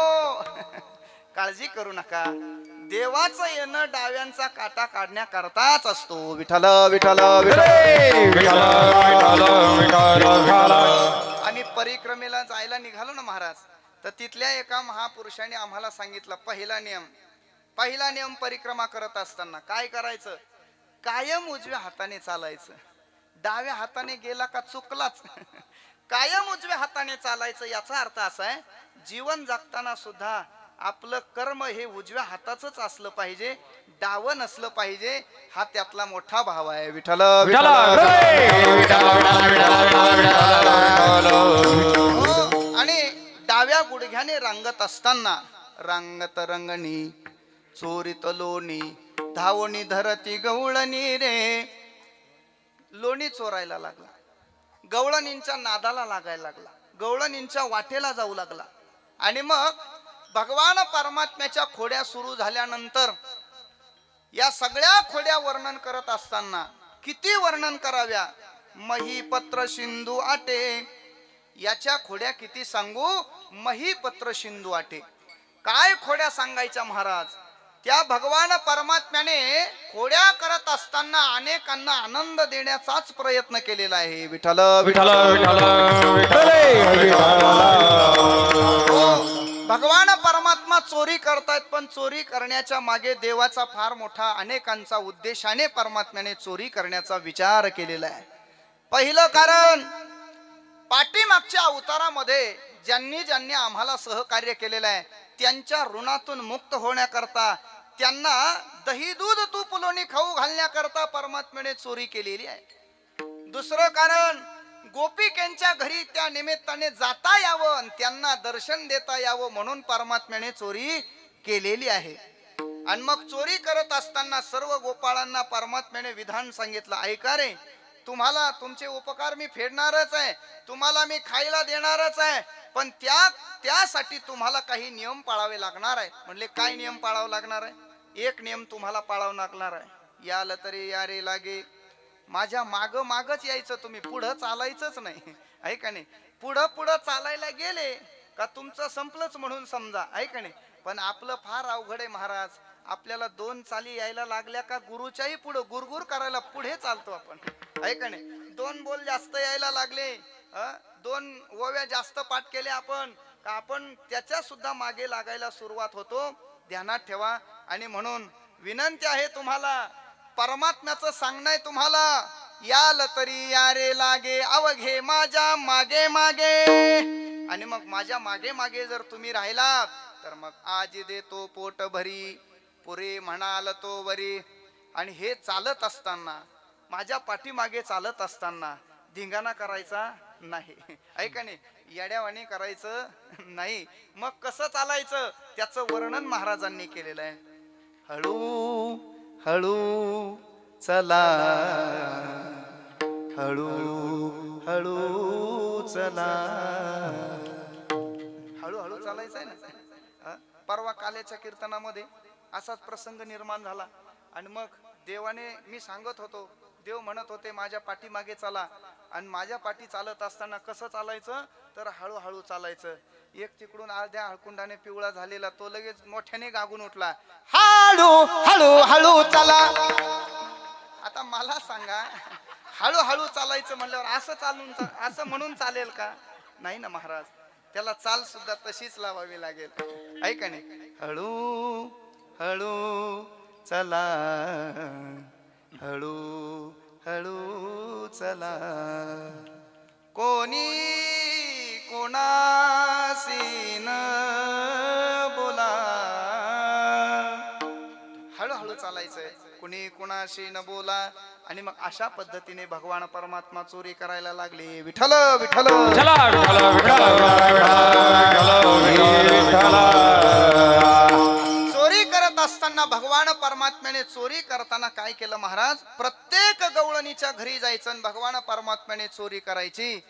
काळजी करू नका. देवाचं येणं डाव्यांचा काटा काढण्याकरताच असतो. विठ्ठल विठ्ठल विठ्ठल. आणि परिक्रमेला जायला निघालो ना महाराज, तर तिथल्या एका महापुरुषाने आम्हाला सांगितलं पहिला नियम परिक्रमा करत असताना काय करायचं? कायम उजव्या हाताने चालायचं. डाव्या हाताने गेला का चुकलाच. कायम उजव्या हाताने चालायचं. याचा अर्थ असा आहे, जीवन जगताना सुद्धा आपलं कर्म हे उजव्या हाताचंच असलं पाहिजे, डावं नसलं पाहिजे. हा त्यातला मोठा भाव आहे. विठ्ठल विठ्ठल हो. आणि डाव्या गुडघ्याने रांगत असताना रांगत रंगणी चोरीत लोणी धावणी धरती गवळणी रे. लोणी चोरायला लागला, गवळणींच्या नादाला लागायला लागला, गवळणींच्या वाटेला जाऊ लागला. आणि मग भगवान परमात्म्याच्या खोड्या सुरू झाल्यानंतर या सगळ्या खोड्या वर्णन करत असताना किती वर्णन कराव्या? महीपत्र सिंधू आटे. याच्या खोड्या किती सांगू? महीपत्र सिंधू आटे. काय खोड्या सांगायच्या महाराज? त्या भगवान परमात्म्याने खोड्या करत असताना अनेकांना आनंद देण्याचाच प्रयत्न केलेला आहे. विठ्ठल विठ्ठल भगवान परमात्मा चोरी करतायत, पण चोरी करण्याच्या मागे देवाचा फार मोठा अनेकांचा उद्देशाने परमात्म्याने चोरी करण्याचा विचार केलेला आहे. पहिलं कारण, पाठीमागच्या अवतारामध्ये ज्यांनी ज्यांनी आम्हाला सहकार्य केलेलं आहे त्यांच्या ऋणातून मुक्त होण्याकरता, त्यांना दही दूध तूप लोणी खाऊ घालण्याकरता परमात्म्याने चोरी केलेली आहे. दुसरं कारण, गोपिकांच्या घरी त्या निमित्ताने जाता यावं आणि त्यांना दर्शन देता यावं म्हणून परमात्म्याने चोरी केलेली आहे. आणि मग चोरी करत असताना सर्व गोपाळांना परमात्म्याने विधान सांगितलं, ऐका रे, तुम्हाला तुमचे उपकार मी फेडणारच आहे, तुम्हाला मी खायला देणारच आहे, पण त्यासाठी तुम्हाला काही नियम पाळावे लागणार आहे. म्हणले काय नियम पाळावे लागणार आहे? एक नियम तुम्हाला पाळावं लागणार आहे, याल तरी या रे लागे. माझ्या माग मागच यायचं, तुम्ही पुढं चालायचंच नाही. ऐका नाही, पुढं चालायला गेले का तुमचं संपलंच म्हणून समजा. ऐका नाही, पण आपलं फार अवघड आहे महाराज. आपल्याला 2 चाली यायला लागल्या का गुरुच्याही पुढं गुरगुर करायला पुढे चालतो आपण. ऐका नाही, 2 बोल जास्त यायला लागले, 2 ओव्या जास्त पाठ केले आपण का आपण त्याच्या सुद्धा मागे लागायला सुरुवात होतो. ध्यानात ठेवा. आणि म्हणून विनंती आहे तुम्हाला, परमात्म्याचं सांगणं आहे तुम्हाला, याल तरी या रे लागे अवघे माझ्या मागे मागे. आणि मग माझ्या मागे मागे जर तुम्ही राहिलात तर मग आज देतो पोट भरी पुरे म्हणाल तो वरी. आणि हे चालत असताना, माझ्या पाठीमागे चालत असताना धिंगाणा करायचा नाही. ऐका नाही, येड्यावानी करायचं नाही. मग कसं चालायचं त्याचं वर्णन महाराजांनी केलेलं आहे. हळू हळू चला, हळू हळू चला. हळूहळू चालायचं आहे ना. परवा काल्याच्या कीर्तनामध्ये असाच प्रसंग निर्माण झाला. आणि मग देवाने, मी सांगत होतो, देव म्हणत होते माझ्या पाठीमागे चला. आणि माझ्या पाठी चालत असताना कसं चालायचं तर हळूहळू चालायचं. एक तिकडून अर्ध्या हळकुंडाने पिवळा झालेला तो लगेच मोठ्याने गागून उठला, हळू हळू हळू चला. आता मला सांगा, हळूहळू चालायचं म्हणल्यावर असं म्हणून चालेल का? नाही ना महाराज, त्याला चाल सुद्धा तशीच लावावी लागेल. ऐका नाही, हळू हळू चला, हळू हळू चला, कोणी कोणाशी न बोला. हळूहळू चालायचंय, कुणी कुणाशी न बोला. आणि मग अशा पद्धतीने भगवान परमात्मा चोरी करायला लागले. विठ्ठल विठ्ठल चला विठ्ठल विठ्ठल विठ्ठल. चोरी करत असताना भगवान परमात्म्याने चोरी करताना काय केलं महाराज? प्रत्येक गवळणीच्या घरी जायचं आणि भगवान परमात्म्याने चोरी करायची.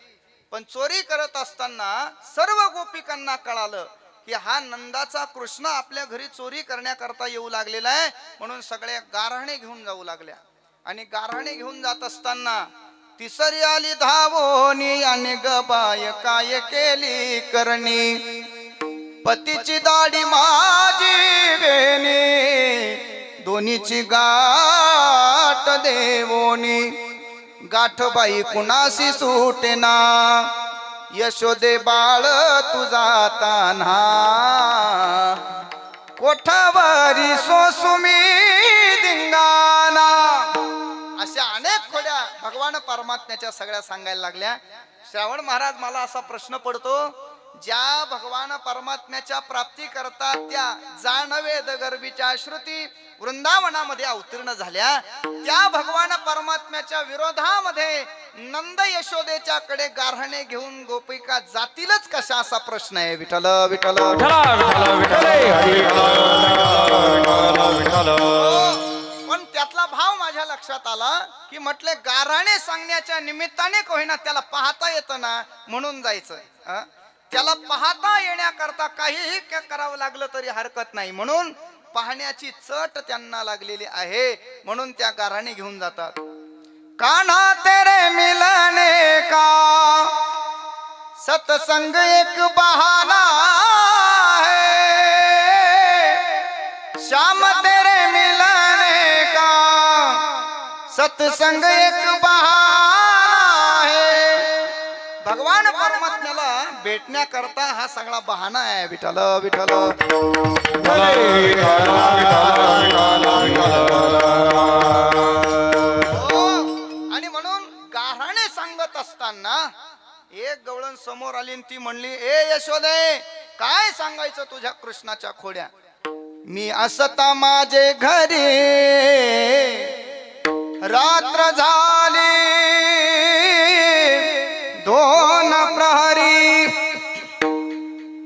पण चोरी करत असताना सर्व गोपिकांना कळालं की हा नंदाचा कृष्ण आपल्या घरी चोरी करण्याकरता येऊ लागलेला आहे. म्हणून सगळ्या गारहाणे घेऊन जाऊ लागल्या. आणि गारहाणे घेऊन जात असताना तिसरी आली धावोनी आणि गबाय काय केली करणी, पतीची दाढी माझी वेणी, दोन्हीची गाठ देवोनी, गाठबाई कुणाशी सुटेना, यशोदे बाळ तुझा तान्हा, कोठावरी सोसुमी धिंगाणा. अशा अनेक खोड्या भगवान परमात्म्याच्या सगळ्या सांगायला लागल्या. श्रावण महाराज, मला असा प्रश्न पडतो, ज्या भगवान परमात्म्याच्या प्राप्ती करता त्या जानवेद गर्भीच्या श्रुती वृंदावनामध्ये अवतीर्ण झाल्या, त्या भगवान परमात्म्याच्या विरोधामध्ये नंद यशोदेच्या कडे गारहाणे घेऊन गोपिका जातीलच कशा, असा प्रश्न आहे. विठ्ठल विठ्ठल पण त्यातला भाव माझ्या लक्षात आला की म्हटले गारहाणे सांगण्याच्या निमित्ताने कोहिना त्याला पाहता येतं ना, म्हणून जायचं. त्याला पाहता येण्याकरता काहीही करावं लागलं तरी हरकत नाही, म्हणून पाहण्याची चट त्यांना लागलेली आहे, म्हणून त्या गारहाणे घेऊन जातात. कान्हा तेरे मिलने का सत्संग एक बहाना है, श्याम तेरे मिलने का सत्संग एक बहाना है. भगवान परमात्म्याला भेटण्याकरता हा सगळा बहाना आहे. विठ्ठल विठ्ठल आणि म्हणून गारहाणे सांगत असताना एक गवळण समोर आली आणि ती म्हणली, ए यशोदे, काय सांगायचं तुझ्या कृष्णाच्या खोड्या? मी असता माझे घरी रात्र झाली 2 प्रहरी,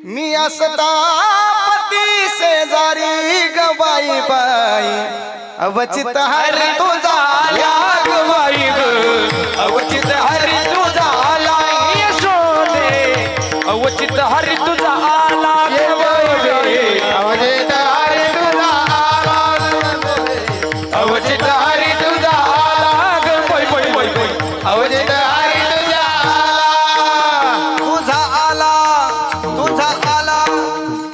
मी असता पती शेजारी गबाई बाई, अवचित हरी तुझा बाई ग, अवचित हरी तुझा आला यशोदे, अवचित हरी तुझा आला अवचित हरी तुझा आला, अवचित हरी तुझा आला ग, बोय बोय बोय बोय, अवचित हरी तुझा तुझा आला.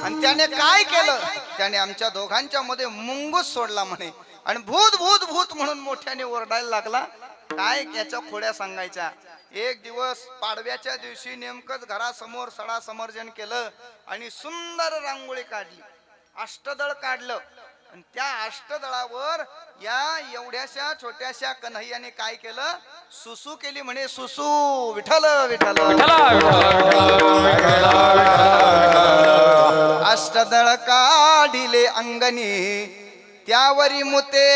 आणि त्याने काय केलं? त्याने आमच्या दोघांच्या मध्ये मुंगूस सोडला म्हणे, आणि भूत भूत भूत म्हणून मोठ्याने ओरडायला लागला. काय त्याच्या खोड्या सांगायच्या? एक दिवस पाडव्याच्या दिवशी नेमकंच घरासमोर सडा समर्जन केलं आणि सुंदर रांगोळी काढली, अष्टदळ काढलं, आणि त्या अष्टदळावर या एवढ्याशा छोट्याशा कन्हैयाने काय केलं? सुसू केली म्हणे. सुसू. विठ्ठल विठ्ठल अष्टदळ काढिले अंगणी, त्यावरी मुते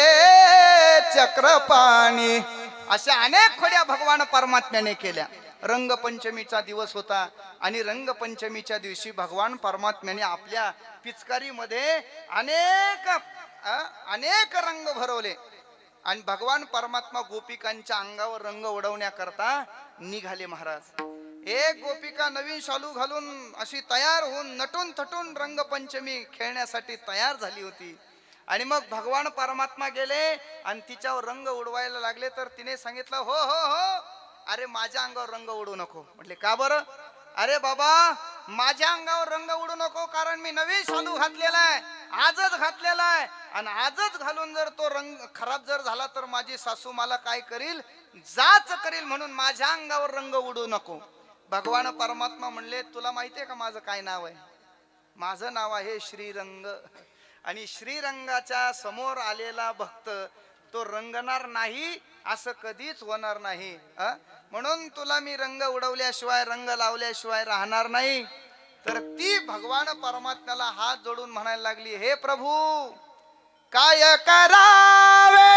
चक्रपाणी. अशा अनेक खोड्या भगवान परमात्म्याने केल्या. रंगपंचमीचा दिवस होता आणि रंगपंचमीच्या दिवशी भगवान परमात्म्याने आपल्या पिचकारीमध्ये अनेक रंग भरवले आणि भगवान परमात्मा गोपिकांच्या अंगावर रंग उडवण्याकरता निघाले. महाराज, एक गोपिका नवीन शालू घालून अशी तयार होऊन नटून थटून रंगपंचमी खेळण्यासाठी तयार झाली होती. आणि मग भगवान परमात्मा गेले आणि तिच्यावर रंग उडवायला लागले, तर तिने सांगितलं, हो हो हो, अरे माझ्या अंगावर रंग उडू नको. म्हटले, का बरं? अरे बाबा, माझ्या अंगावर रंग उडू नको, कारण मी नवीन शालू घातलेला आहे, आजच घातलेला आहे, आणि आजच घालून जर तो रंग खराब जर झाला तर माझी सासू मला काय करील, जाच करील. म्हणून माझ्या अंगावर रंग उडू नको. भगवान परमात्मा म्हणले, तुला माहितीये का माझं काय नाव आहे? माझं नाव आहे श्रीरंग. आणि श्रीरंगाच्या समोर आलेला भक्त तो रंगणार नाही असं कधीच होणार नाही. म्हणून तुला मी रंग उडवल्याशिवाय, रंग लावल्याशिवाय राहणार नाही. तर ती भगवान परमात्म्याला हात जोडून म्हणायला लागली, हे प्रभू काय करावे,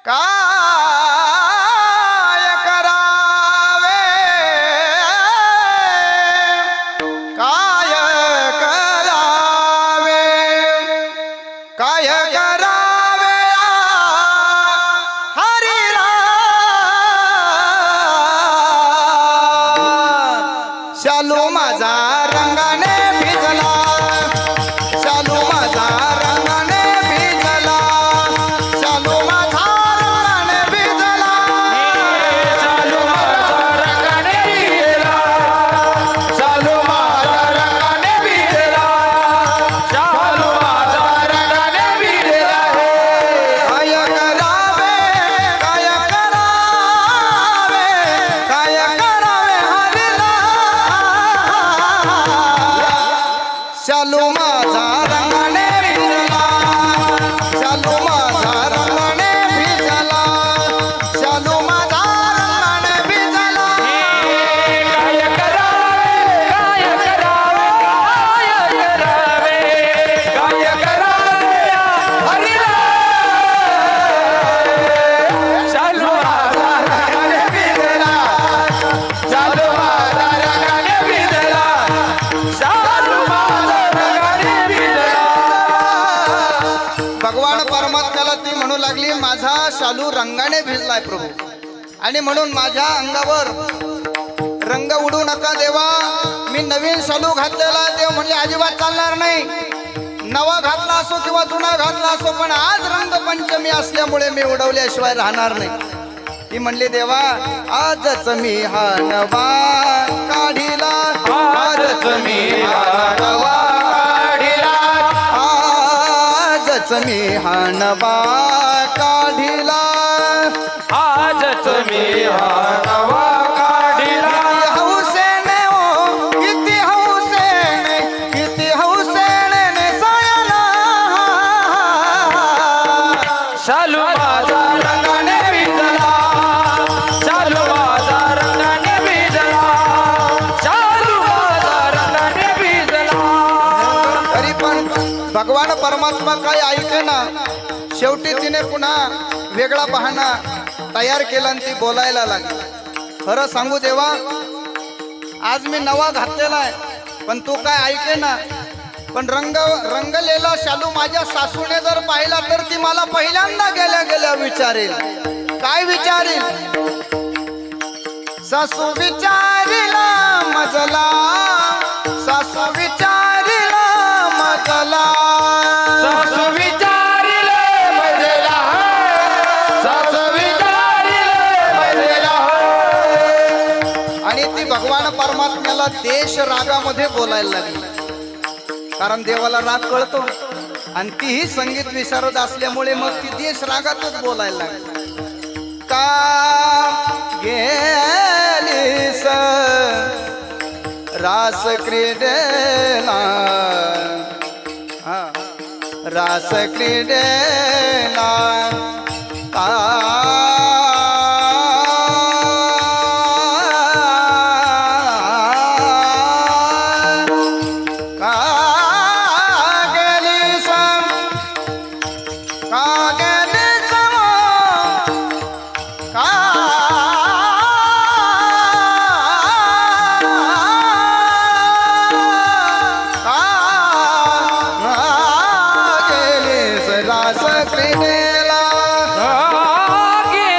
काय करावे, काय करावे, काय करावे हरी राम. शालू माझा रंगाने भिजला, शालू माझा रंगाने भिजला, शालू माझा रंगाने भिजला, चालू माझा रंगाने भिजला, चालू माझा रंगाने भिजला, चालू माझा रंगाने भिजला हे. काय करावे, काय करावे, काय करावे हरीला. शालू माझा रंगाने भिजला, शालू माझा रंगाने भिजला, शालू माझा रंगाने भिजला. काय करावे, काय करावे, काय करावे हरीला. चालू माझा रंगाने भिजला, चालू माझा रंगाने भिजला, चालू माझा रंगाने भिजला. भगवान परमात्म्याला ती म्हणू लागली, माझा शालू रंगाने भिजलाय प्रभू, आणि म्हणून माझ्या अंगावर रंग उडू नका देवा. मी नवीन शालू घातलेला आहे. देव म्हणले, अजिबात चालणार नाही. नवा घातला असो किंवा जुना घातला असो, पण आज रंगपंचमी असल्यामुळे मी उडवल्याशिवाय राहणार नाही. ती म्हणली, देवा आजच मी हा नवा काढिला, आजच मी हा नवा काढिला, आजच मी हा नवा काढिला. आजच मी हा नवा काढिला. किती हौसेने ओ, किती हौसेने, किती हौसेने नेसायला. शालू माझा रंगाने भिजला, शालू माझा रंगाने भिजला, शालू माझा रंगाने भिजला. तरी पण भगवान परमात्मा काय ऐके ना. शेवटी तिने पुन्हा वेगळा बहाणा तयार केला आणि ती बोलायला लागली. खरं सांगू देवा, आज मी नवा घातलेला आहे, पण तू काय ऐके ना. पण रंगलेला शालू माझ्या सासूने जर पाहिला तर ती मला पहिल्यांदा गेल्या गेल्या विचारेल. काय विचारेल? सासू विचारिला मजला, सासू विचारिला मजला. सासू विचारिले मजला, सासू विचारिले मजला. आणि ती भगवान परमात्म्याला देश रागामध्ये बोलायला लागली. कारण देवाला राग कळतो, आणि तीही संगीत विशारद असल्यामुळे मग ती देश रागातच बोलायला लागली. का गेलीस रास क्रीडेला, रास क्रीडेला, का गेली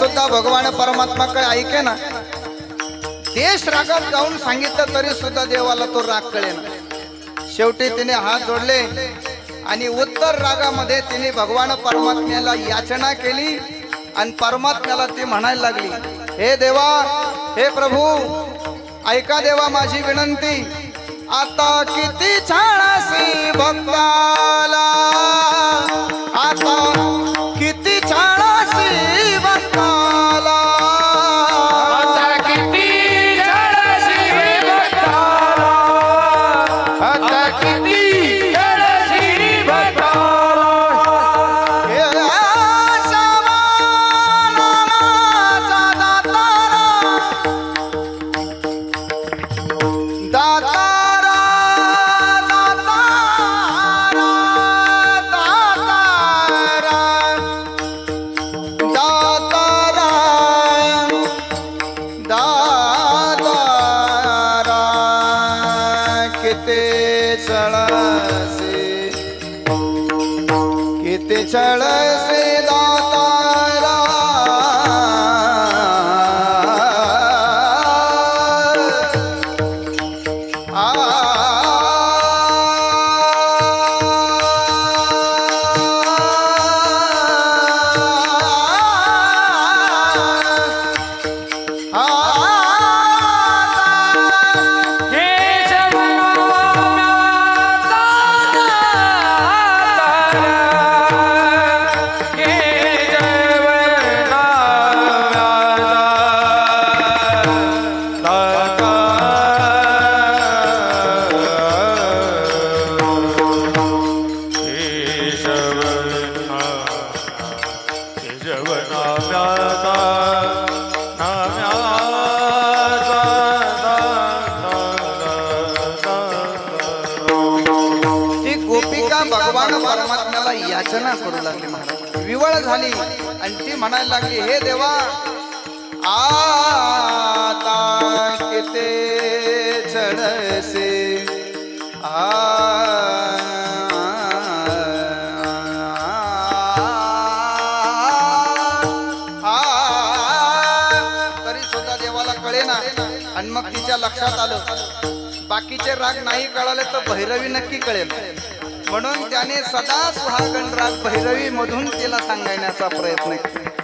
सुद्धा भगवान परमात्मा काय ऐके ना, देश रागात गाऊन सांगितलं तरी सुद्धा देवाला तो राग कळेना. शेवटी तिने हात जोडले आणि उत्तर रागामध्ये तिने भगवान परमात्म्याला याचना केली आणि परमात्म्याला ती म्हणायला लागली, हे देवा, हे प्रभू, ऐका देवा माझी विनंती. आता किती छानसी भक्ताला, आता किती छानसी भक्ताला, आता किती जळसी भक्ताला, आता किती जळसी भक्ताला. हे श्यामा नामाचा दातारा, किती छळसे दातारा, भगवान परमात्म्याला याचना करू लागली. महाराज विवळ झाली आणि ती म्हणायला लागली, हे देवा, आता किती छळसे, तरी सुद्धा देवाला कळेना. आणि मग तिच्या लक्षात आलं, बाकीचे राग नाही कळाले तर भैरवी नक्की कळेल. म्हणून त्याने सदा सुहागण राग भैरवी मधून तिला सांगण्याचा प्रयत्न केला.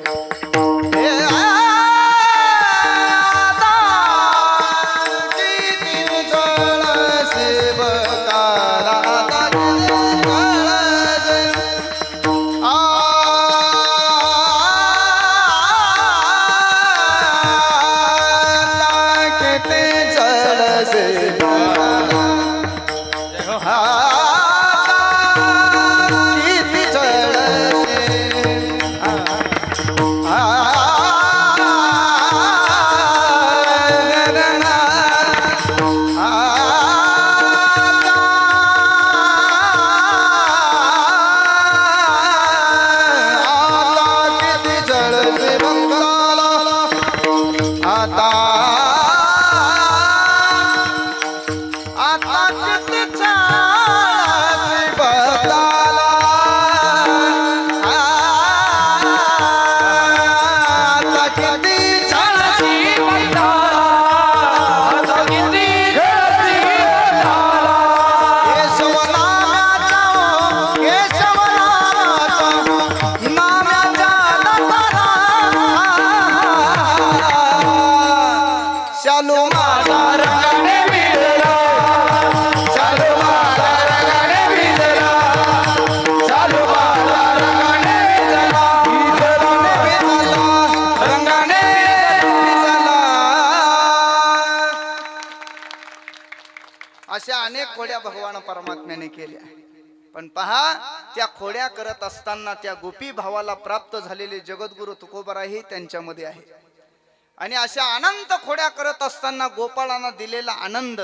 अशा अनेक खोड्या भगवान परमात्म्याने केल्या. पण पहा, त्या खोड्या करत असताना त्या गोपी भावाला प्राप्त झालेले जगद्गुरु तुकोबाराही त्यांच्यामध्ये आहे. आणि अशा अनंत खोड्या करत असताना गोपाळांना दिलेला आनंद,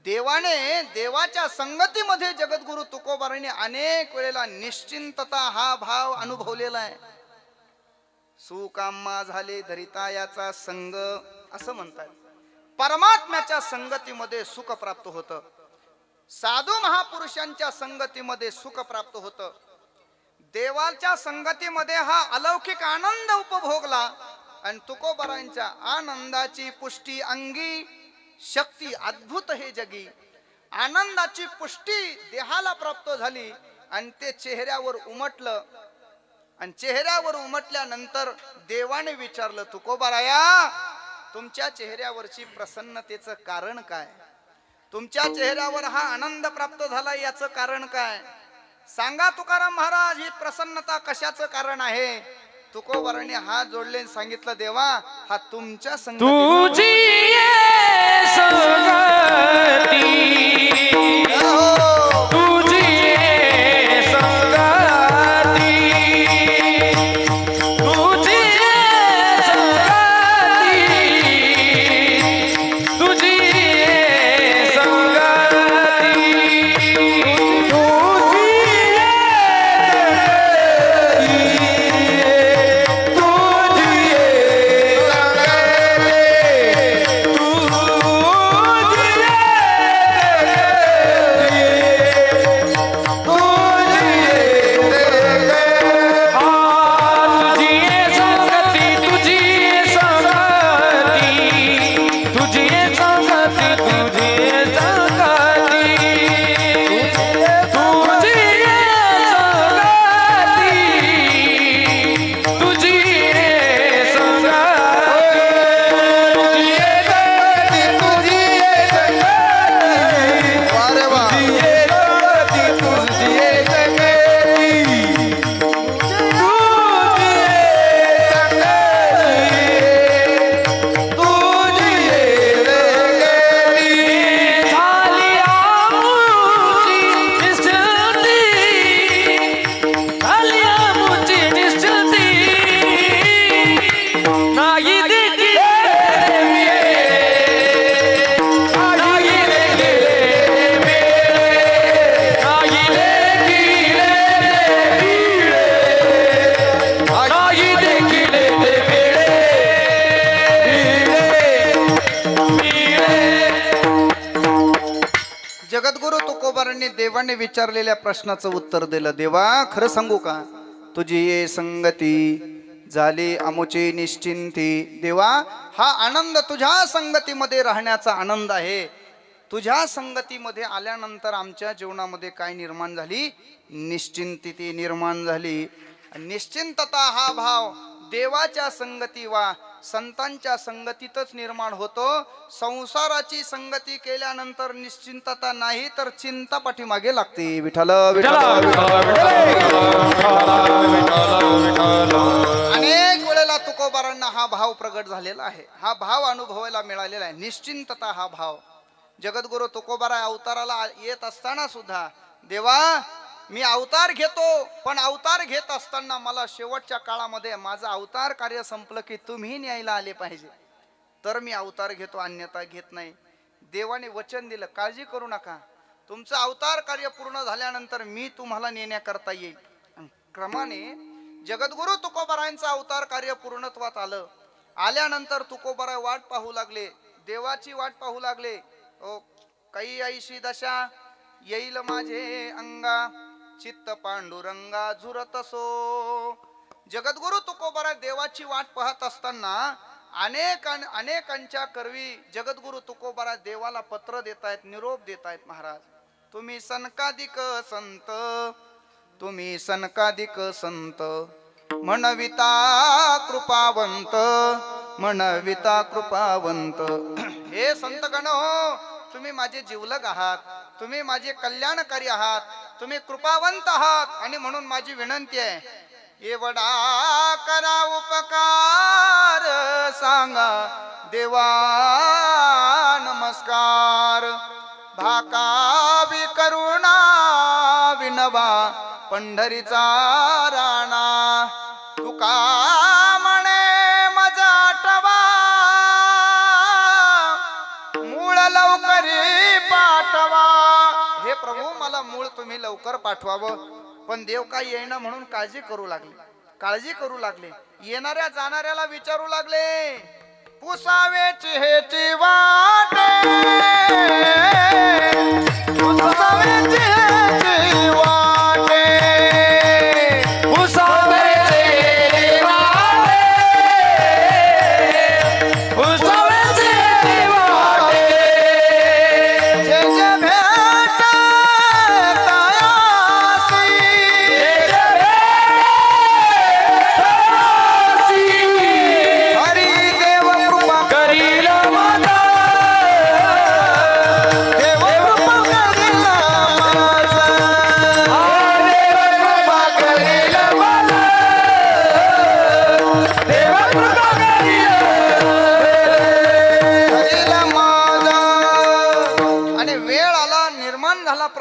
देवाने देवाच्या संगतीमध्ये जगद्गुरु तुकोबारांनी अनेक वेळेला निश्चिंतता हा भाव अनुभवलेला आहे. सुकाम्मा झाले धरिता याचा संग असं म्हणतात. परमात्म्याच्या संगतीमध्ये सुख प्राप्त होतं, साधू महापुरुषांच्या संगतीमध्ये सुख प्राप्त होतं, देवाच्या संगतीमध्ये हा अलौकिक आनंद उपभोगला आणि तुकोबारांच्या आनंदाची पुष्टी अंगी शक्ती अद्भुत हे जगी आनंदाची पुष्टी देहाला प्राप्त झाली आणि ते चेहऱ्यावर उमटलं आणि चेहऱ्यावर उमटल्यानंतर देवाने विचारलं तुकोबाराया तुमच्या चेहऱ्यावरची प्रसन्नतेचं कारण काय तुमच्या चेहऱ्यावर हा आनंद प्राप्त झाला याचं कारण काय सांगा तुकाराम महाराज ही प्रसन्नता कशाचं कारण आहे तुकोबाराने हात जोडले आणि सांगितलं देवा हा तुमच्या तुझी ये संगती तुझी ये संगती तुझी ये संगती तुझी ये संगती जगद्गुरु तुकोबारांनी देवाने विचारलेल्या प्रश्नाचं उत्तर दिलं देवा खरं सांगू का तुझी ये संगती झाली अमुची निश्चिंती देवा हा आनंद तुझ्या संगतीमध्ये राहण्याचा आनंद आहे तुझ्या संगतीमध्ये आल्यानंतर आमच्या जीवनामध्ये काय निर्माण झाली निश्चिंती निर्माण झाली निश्चिंतता हा भाव देवाच्या संगती वा संतांच्या संगतीतच निर्माण होतो संसाराची संगती केल्यानंतर निश्चिंतता नाही तर चिंता पाठीमागे लागते विठ्ठल अनेक वेळेला तुकोबारांना हा भाव प्रगट झालेला आहे हा भाव अनुभवायला मिळालेला आहे निश्चिंतता हा भाव जगद्गुरु तुकोबारा अवताराला येत असताना सुद्धा देवा मी अवतार घेतो पण अवतार घेत असताना मला शेवटच्या काळामध्ये माझं अवतार कार्य संपलं की तुम्ही न्यायला आले पाहिजे तर मी अवतार घेतो अन्यथा घेत नाही देवाने वचन दिलं काळजी करू नका तुमचं अवतार कार्य पूर्ण झाल्यानंतर मी तुम्हाला नेण्याकरता येईल क्रमाने जगद्गुरु तुकोबारायांचं अवतार कार्य पूर्णत्वात आलं आल्यानंतर तुकोबारा वाट पाहू लागले देवाची वाट पाहू लागले ओ काही ऐशी दशा येईल माझे अंगा चित्त पांडुरंगा झुरतसो जगद्गुरु तुकोबारा देवाची वाट पाहत असताना अनेकांच्या करवी जगद्गुरु तुकोबारा देवाला पत्र देतायत निरोप देतायत महाराज तुम्ही सनकादिक संत म्हणविता कृपावंत हे संतगण हो तुम्ही माझे जीवलग आहात तुम्ही माझे कल्याणकारी आहात तुम्ही कृपावंत आहात आणि म्हणून माझी विनंती आहे एवढा करा उपकार सांगा देवा नमस्कार भाकावी करुणा विनवा पंढरीचा राणा तुका म्हणे मजा आठवा मूळ लवकरी पाठवा हे प्रभू मला मूळ तुम्ही लवकर पाठवावं पण देव काय येईना म्हणून काळजी करू लागले येणाऱ्या जाणाऱ्याला विचारू लागले पुसावेची हेची वाटे पुसावेची हेची वाटे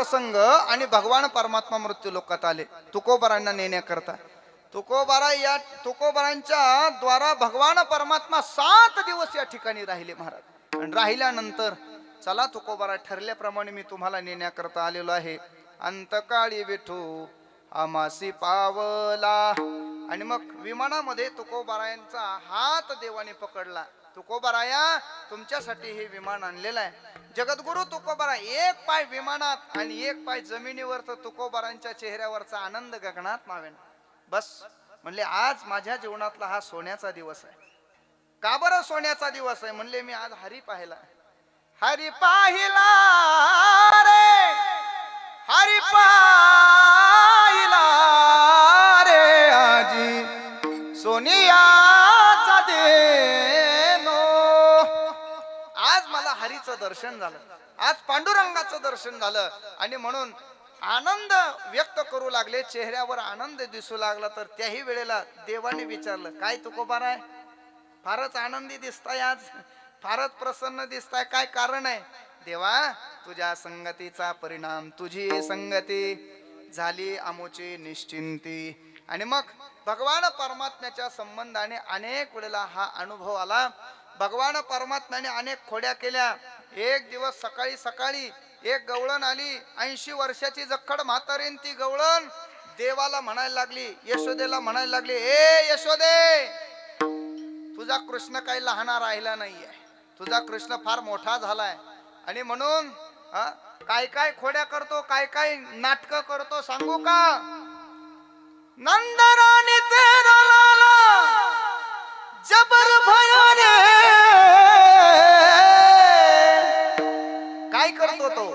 प्रसंग आणि भगवान परमात्मा मृत्यू लोकात आले तुकोबारांना नेण्याकरता. तुकोबारांच्या द्वारा भगवान परमात्मा 7 दिवस या ठिकाणी राहिले महाराज. आणि राहिल्यानंतर चला तुकोबारा ठरल्याप्रमाणे मी तुम्हाला नेण्याकरता आलेलो आहे. अंतकाळी विठू आमासी पावला. आणि मग विमानामध्ये तुकोबारायांचा हात देवाने पकडला. तुकोबाराया, तुमच्यासाठी हे विमान आणलेलं आहे. जगद्गुरु तुकोबारा एक पाय विमानात आणि एक पाय जमिनीवर, तर तुकोबारांच्या चेहऱ्यावरचा आनंद गगनात मावेना. बस म्हणले आज माझ्या जीवनातला हा सोन्याचा दिवस आहे. का बरं सोन्याचा दिवस आहे? म्हणले मी आज हरी पाहिला. हरी पाहिला रे, हरी पाहिला रे आजी सोनियाचा देनो. आज मला हरीचं दर्शन झालं, आज पांडुरंगाचं दर्शन झालं. आणि म्हणून आनंद व्यक्त करू लागले, चेहऱ्यावर आनंद दिसू लागला. तर त्याही वेळेला देवाने विचारलं, काय तुकोबारा आहे, फारच आनंदी दिसताय आज, फारच प्रसन्न दिसताय, काय कारण आहे? देवा, तुझ्या संगतीचा परिणाम, तुझी संगती झाली आमोची निश्चिंती. आणि मग भगवान परमात्म्याच्या संबंधाने अनेक वेळेला हा अनुभव आला. भगवान परमात्म्याने अनेक खोड्या केल्या. एक दिवस सकाळी सकाळी एक गवळण आली, 80 वर्षाची जखड म्हातारीन. ती गवळण देवाला म्हणायला लागली, यशोदेला म्हणायला लागली, ए यशोदे, तुझा कृष्ण काही लहान राहिला नाहीये, तुझा कृष्ण फार मोठा झालाय. आणि म्हणून काय काय खोड्या करतो, काय काय नाटक करतो सांगू का? नंदराणी तेरा लाला जबर भयो रे. काय करतो तो?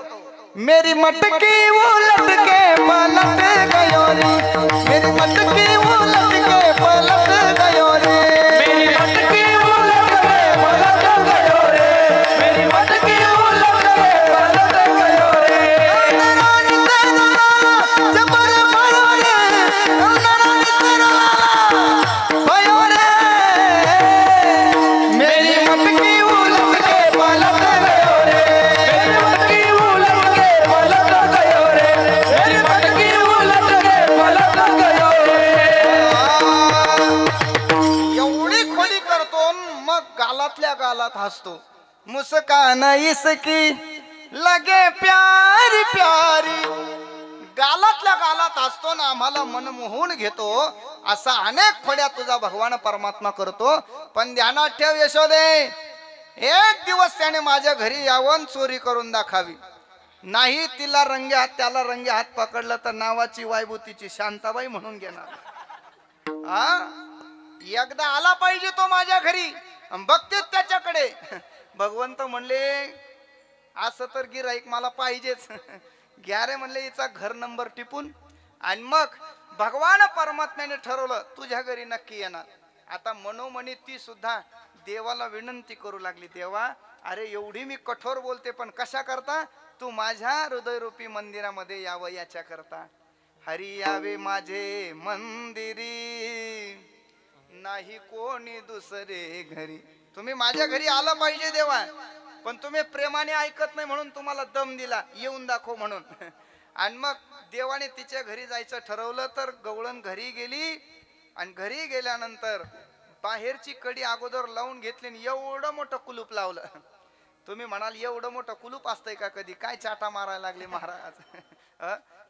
मेरी मटकी उलट के पलट गयो रे, मेरी मटकी उलट के पलट गयो रे, मेरी मटकी उलट के पलट गयो रे, मेरी मटकी उलट के पलट गयो रे. नंदरानी तेरा लाला जबर भयो रे, नंदरानी तेरा लाला भयो रे, मेरी मटकी उलट के पलट गयो रे, मेरी मटकी उलट के पलट गयो रे, मेरी मटकी उलट के पलट गयो रे. एवढी खोली करतो, मग गालातल्या गालात हसतो. मुस्कान इसकी लगे प्यारी प्यारी. गालातल्या गालात हसतो ना, आम्हाला मन मोहून घेतो. असा अनेक खोड्या तुझा भगवान परमात्मा करतो. पण ध्यानात ठेव यशोदे, एक दिवस त्याने माझ्या घरी यावं, चोरी करून दाखावी. नाही तिला रंगे हात, त्याला रंगे हात पकडलं तर नावाची वायबुतीची शांताबाई म्हणून घेणार. एकदा आला पाहिजे तो माझ्या घरी, बघते त्याच्याकडे. भगवंत म्हणले, असं तर गिराईक मला पाहिजेच. घ्या रे म्हणले हिचा घर नंबर टिपून. आणि मग भगवान परमात्म्याने ठरवलं तुझ्या घरी नक्की येणार. आता मनोमनी ती सुद्धा देवाला विनंती करू लागली, देवा, अरे एवढी मी कठोर बोलते, पण कशा करता? तू माझ्या हृदयरूपी मंदिरामध्ये यावं याच्या करता. हरी यावे माझे मंदिरी, नाही कोणी दुसरे घरी. तुम्ही माझ्या घरी आलं पाहिजे देवा, पण तुम्ही प्रेमाने ऐकत नाही म्हणून तुम्हाला दम दिला, येऊन दाखव म्हणून. आणि मग देवाने तिच्या घरी जायचं ठरवलं. तर गवळण घरी गेली. आणि घरी गेल्यानंतर बाहेरची कडी अगोदर लावून घेतली आणि एवढं मोठं कुलूप लावलं. तुम्ही म्हणाल एवढं मोठं कुलूप असतंय का कधी? काय चाटा मारायला लागले महाराज.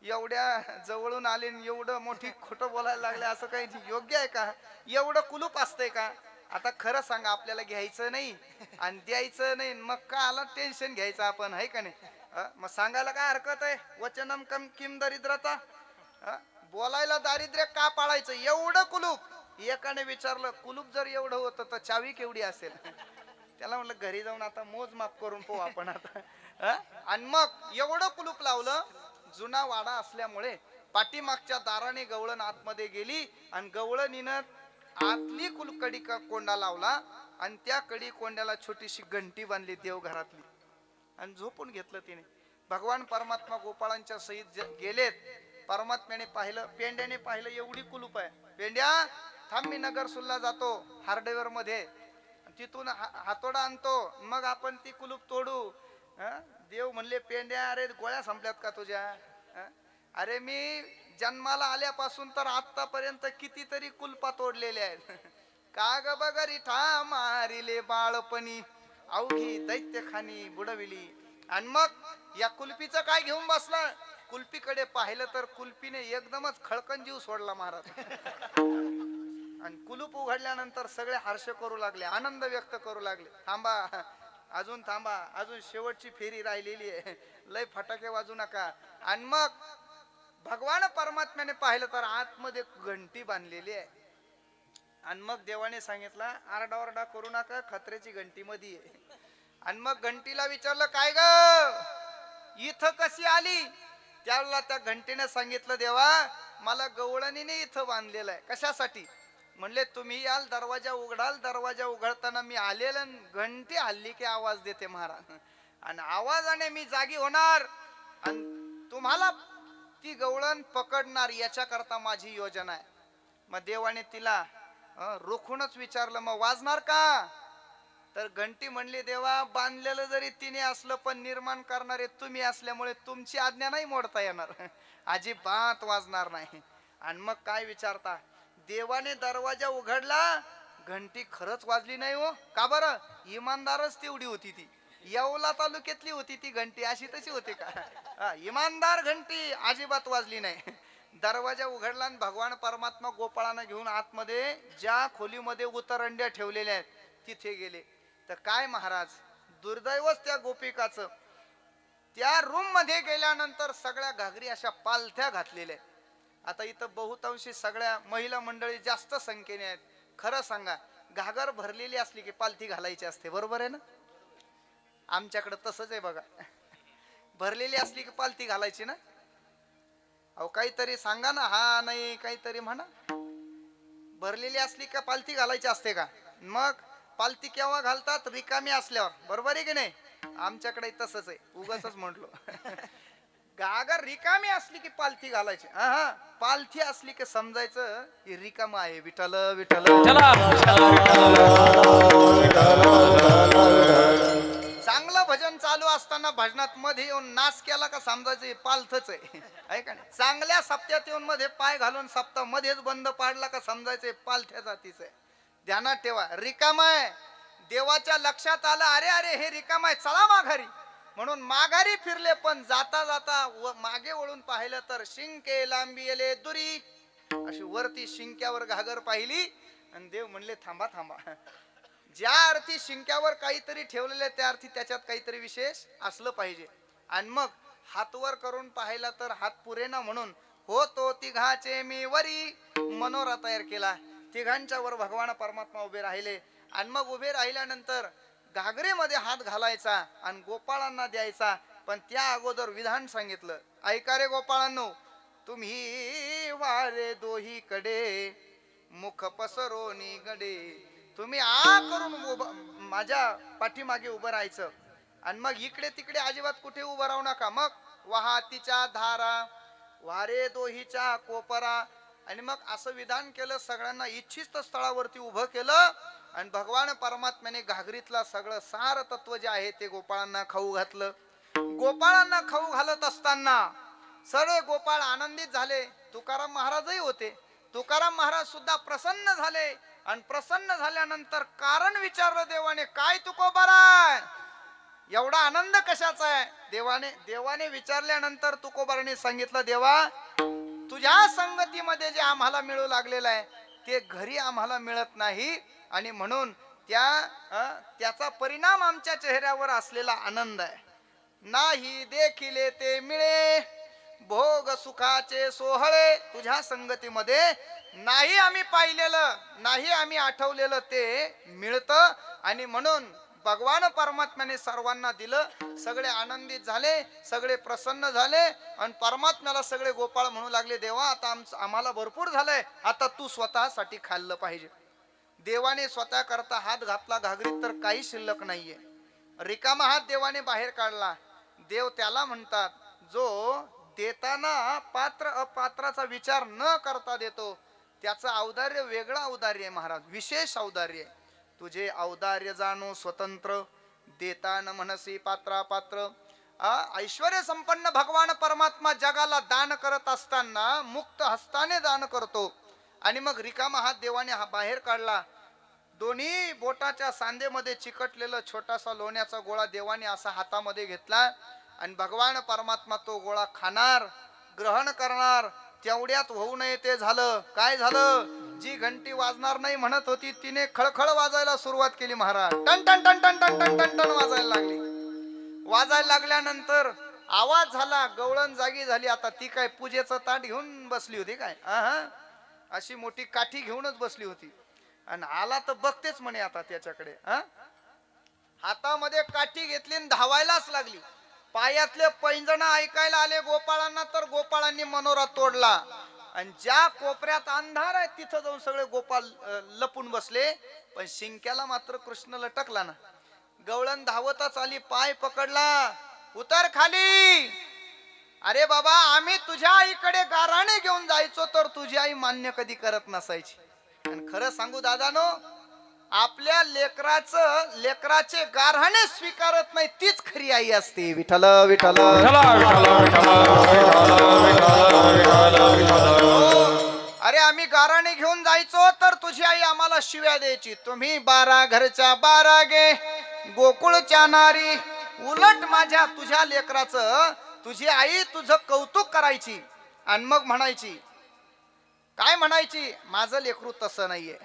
एवढ्या जवळून आले एवढं मोठी खोटं बोलायला लागले, असं काही योग्य आहे का? एवढं कुलूप असतंय का? आता खरं सांगा, आपल्याला घ्यायचं नाही आणि द्यायचं नाही, मग का आला टेन्शन घ्यायचं आपण, आहे का नाही? मग सांगायला काय हरकत आहे? वचनम कम किम दरिद्रता. बोलायला दारिद्र्य का पाळायचं? एवढं कुलूप. एकाने विचारलं, कुलूप जर एवढं होतं तर चावी केवढी असेल? त्याला म्हटलं घरी जाऊन आता मोजमाप करून पाहू आपण आता. आणि मग एवढं कुलूप लावलं. जुना वाडा असल्यामुळे पाठीमागच्या दाराने गवळण आतमध्ये गेली आणि गवळणीनं आतली कडी कोंडा लावला आणि त्या कडी कोंड्याला छोटीशी घंटी बांधली देवघरातली आणि झोपून घेतलं तिने. भगवान परमात्मा गोपाळांच्या सहित गेलेत. परमात्म्याने पाहिलं, पेंड्याने पाहिलं, एवढी कुलूप आहे. पेंड्या थांब, मी नगरसूलला जातो हार्डवेअर मध्ये, तिथून हातोडा आणतो, मग आपण ती कुलूप तोडू. देव म्हणले पेंड्या अरे गोळ्या संपल्यात का तुझ्या? अरे मी जन्माला आल्यापासून तर आतापर्यंत कितीतरी कुलपा तोडलेले आहेत. का ग बगरी ठा मारिले बाळपणी अवघी दैत्यखानी बुडविली. आणि मग या कुल्फीचं काय घेऊन बसला? कुल्फीकडे पाहिलं तर कुल्फीने एकदमच खळकन जीव सोडला महाराज. आणि कुलूप उघडल्यानंतर सगळे हर्ष करू लागले, आनंद व्यक्त करू लागले. थांबा, अजून थांबा, अजून शेवटची फेरी राहिलेली आहे, लय फटाके वाजू नका. आणि मग भगवान परमात्म्याने पाहिलं तर आतमध्ये घंटी बांधलेली आहे. आणि मग देवाने सांगितलं आरडाओरडा करू नका, खत्रेची घंटी मध्ये आहे. आणि मग घंटीला विचारलं काय ग इथं कशी आली? त्यावेळेला त्या घंटीने सांगितलं देवा मला गवळणीने इथं बांधलेलं आहे. कशासाठी? म्हणले तुम्ही याल दरवाजा उघडाल, दरवाजा उघडताना मी आलेलं, घंटी हल्ली की आवाज देते महाराज, आणि आवाजाने मी जागी होणार आणि तुम्हाला ती गवळण पकडणार, याच्याकरता माझी योजना आहे. मग देवाने तिला रोखूनच विचारलं मग वाजणार का? तर घंटी म्हणली देवा बांधलेलं जरी तिने असलं पण निर्माण करणारे तुम्ही असल्यामुळे तुमची आज्ञा नाही मोडता येणार, अजिबात वाजणार नाही. आणि मग काय विचारता, देवाने दरवाजा उघडला, घंटी खरंच वाजली नाही हो. का बरं? इमानदारच तेवढी होती ती, येवला तालुक्यातली होती ती घंटी, अशी तशी होती का? इमानदार घंटी अजिबात वाजली नाही. दरवाजा उघडला आणि भगवान परमात्मा गोपाळांना घेऊन आतमध्ये ज्या खोलीमध्ये उतरंड्या ठेवलेल्या आहेत तिथे गेले. तर काय महाराज दुर्दैवच त्या गोपिकाचं, त्या रूम मध्ये गेल्यानंतर सगळ्या घागरी अशा पालथ्या घातलेल्या. आता इथं बहुतांशी सगळ्या महिला मंडळी जास्त संख्येने आहेत. खरं सांगा घागर भरलेली असली की पालथी घालायची असते, बरोबर आहे ना? आमच्याकडे तसंच आहे बघा, भरलेली असली की पालथी घालायची ना. अहो काहीतरी सांगा ना, हा नाही काहीतरी म्हणा. भरलेली असली का पालथी घालायची असते का? मग पालथी केव्हा घालतात? रिकामी असल्यावर, बरोबर आहे की नाही? आमच्याकडे तसंच आहे, उगाचच म्हटलो. गागर रिकामी असली की पालथी घालायची. हा पालथी असली की समजायचं ही रिकाम आहे. विठ्ठल विठ्ठल चांगलं भजन चालू असताना भजनात मध्ये येऊन नाच केला का समजायचं पालथच आहे का नाही? चांगल्या सप्त्यात येऊन मध्ये पाय घालून सप्ताह मध्येच बंद पाडला का समजायचं पालथ्या जातीच आहे. ध्यानात ठेवा रिकाम आहे. देवाच्या लक्षात आलं अरे अरे हे रिकाम आहे, चला माघारी, म्हणून माघारी फिरले. पण जाता जाता मागे वळून पाहिलं तर शिंके लांबीले दुरी, अशी वरती शिंक्यावर घागर पाहिली आणि देव म्हणले थांबा थांबा, ज्या अर्थी शिंक्यावर काहीतरी ठेवलेले त्या अर्थी त्याच्यात काहीतरी विशेष असलं पाहिजे. आणि मग हात वर करून पाहिला तर हात पुरेना, म्हणून हो तो तिघाचे मी वरी मनोरा तयार केला. तिघांच्या वर भगवान परमात्मा उभे राहिले. आणि मग उभे राहिल्यानंतर घागरेमध्ये हात घालायचा आणि गोपाळांना द्यायचा. पण त्या अगोदर विधान सांगितलं, ऐका रे गोपाळांनो, तुम्ही वारे दोही कडे मुख पसरोनी गडे, तुम्ही करून माझ्या पाठीमागे उभं राहायचं. आणि मग इकडे तिकडे अजिबात कुठे उभं राहू नका. मग वाहतीच्या धारा वारे दोहीच्या कोपरा. आणि मग असं विधान केलं, सगळ्यांना इच्छित स्थळावरती उभं केलं. आणि भगवान परमात्म्याने घागरीतला सगळं सार तत्व जे आहे ते गोपाळांना खाऊ घातलं. गोपाळांना खाऊ घालत असताना सगळे गोपाळ आनंदित झाले. तुकाराम महाराजही होते. तुकाराम महाराज सुद्धा प्रसन्न झाले. आणि प्रसन्न झाल्यानंतर कारण विचारलं देवाने, काय तुकोबारा एवढा आनंद कशाचा आहे? देवाने विचारल्यानंतर तुकोबाराने सांगितलं, देवा तुझ्या संगतीमध्ये जे आम्हाला मिळू लागलेलं आहे ते घरी आम्हाला मिळत नाही, आणि म्हणून त्याचा परिणाम आमच्या चेहऱ्यावर असलेला आनंद आहे. नाही देखिले ते मिळे भोग सुखाचे सोहळे, तुझ्या संगतीमध्ये नाही आम्ही पाहिलेलं, नाही आम्ही आठवलेलं ते मिळतं. आणि म्हणून भगवान परमात्म्याने सर्वांना दिलं. सगळे आनंदित झाले, सगळे प्रसन्न झाले. आणि परमात्म्याला सगळे गोपाळ म्हणू लागले, देवा आता आम्हाला भरपूर झालंय, आता तू स्वतःसाठी खाल्लं पाहिजे. देवाने स्वतः करता हात घातला घागरीत तर काही शिल्लक नाहीये. रिकामा हात देवाने बाहेर काढला. देव त्याला म्हणतात जो देताना पात्र अपात्राचा विचार न करता देतो, त्याचं औदार्य वेगळं औदार्य आहे महाराज, विशेष औदार्य आहे. तुझे औदार्य जाणो स्वतंत्र, देताना मनसी पात्रा पात्र, ऐश्वर्य संपन्न भगवान परमात्मा जगाला दान करत असताना मुक्त हस्ताने दान करतो आणि मग रिकामा हात देवाने बाहेर काढला. दोन्ही बोटाच्या सांधेमध्ये चिकटलेला छोटासा लोण्याचा गोळा देवाने असा हातामध्ये घेतला आणि भगवान परमात्मा तो गोळा खाणार, ग्रहण करणार. तेवढ्यात होऊ नये ते झालं. काय झालं? जी घंटी वाजणार नाही म्हणत होती तिने खळखळ वाजायला सुरुवात केली. महाराज टन टन टन टन टन टन टन टन वाजायला लागली. वाजायला लागल्यानंतर आवाज झाला, गवळण जागी झाली. आता ती काय पूजेचं ताट घेऊन बसली होती काय? अशी मोठी काठी घेऊनच बसली होती. आणि आला तर बघतेच म्हणे आता त्याच्याकडे. हातामध्ये काठी घेतली आणि धावायलाच लागली. पायातले पैंजण ऐकायला आले गोपाळांना, तर गोपाळांनी मनोरा तोडला आणि ज्या कोपऱ्यात अंधार आहे तिथं जाऊन सगळे गोपाळ लपून बसले. पण शिंक्याला मात्र कृष्ण लटकला ना. गवळण धावतच आली, पाय पकडला, उतर खाली. अरे बाबा, आम्ही तुझ्या आईकडे गाराणे घेऊन जायचो तर तुझी आई मान्य कधी करत नसायची. आणि खरं सांगू दादानो, आपल्या लेकराचे गारहाणे स्वीकारत नाही तीच खरी आई असते. विठ्ठल विठ्ठल अरे आम्ही गाराणे घेऊन जायचो तर तुझी आई आम्हाला शिव्या द्यायची. तुम्ही 12 घरच्या 12 गे गोकुळच्या नारी. उलट माझ्या तुझ्या लेकराचं तुझी आई तुझं कौतुक करायची आणि मग म्हणायची, काय म्हणायची? माझं लेकरू तसं नाहीये.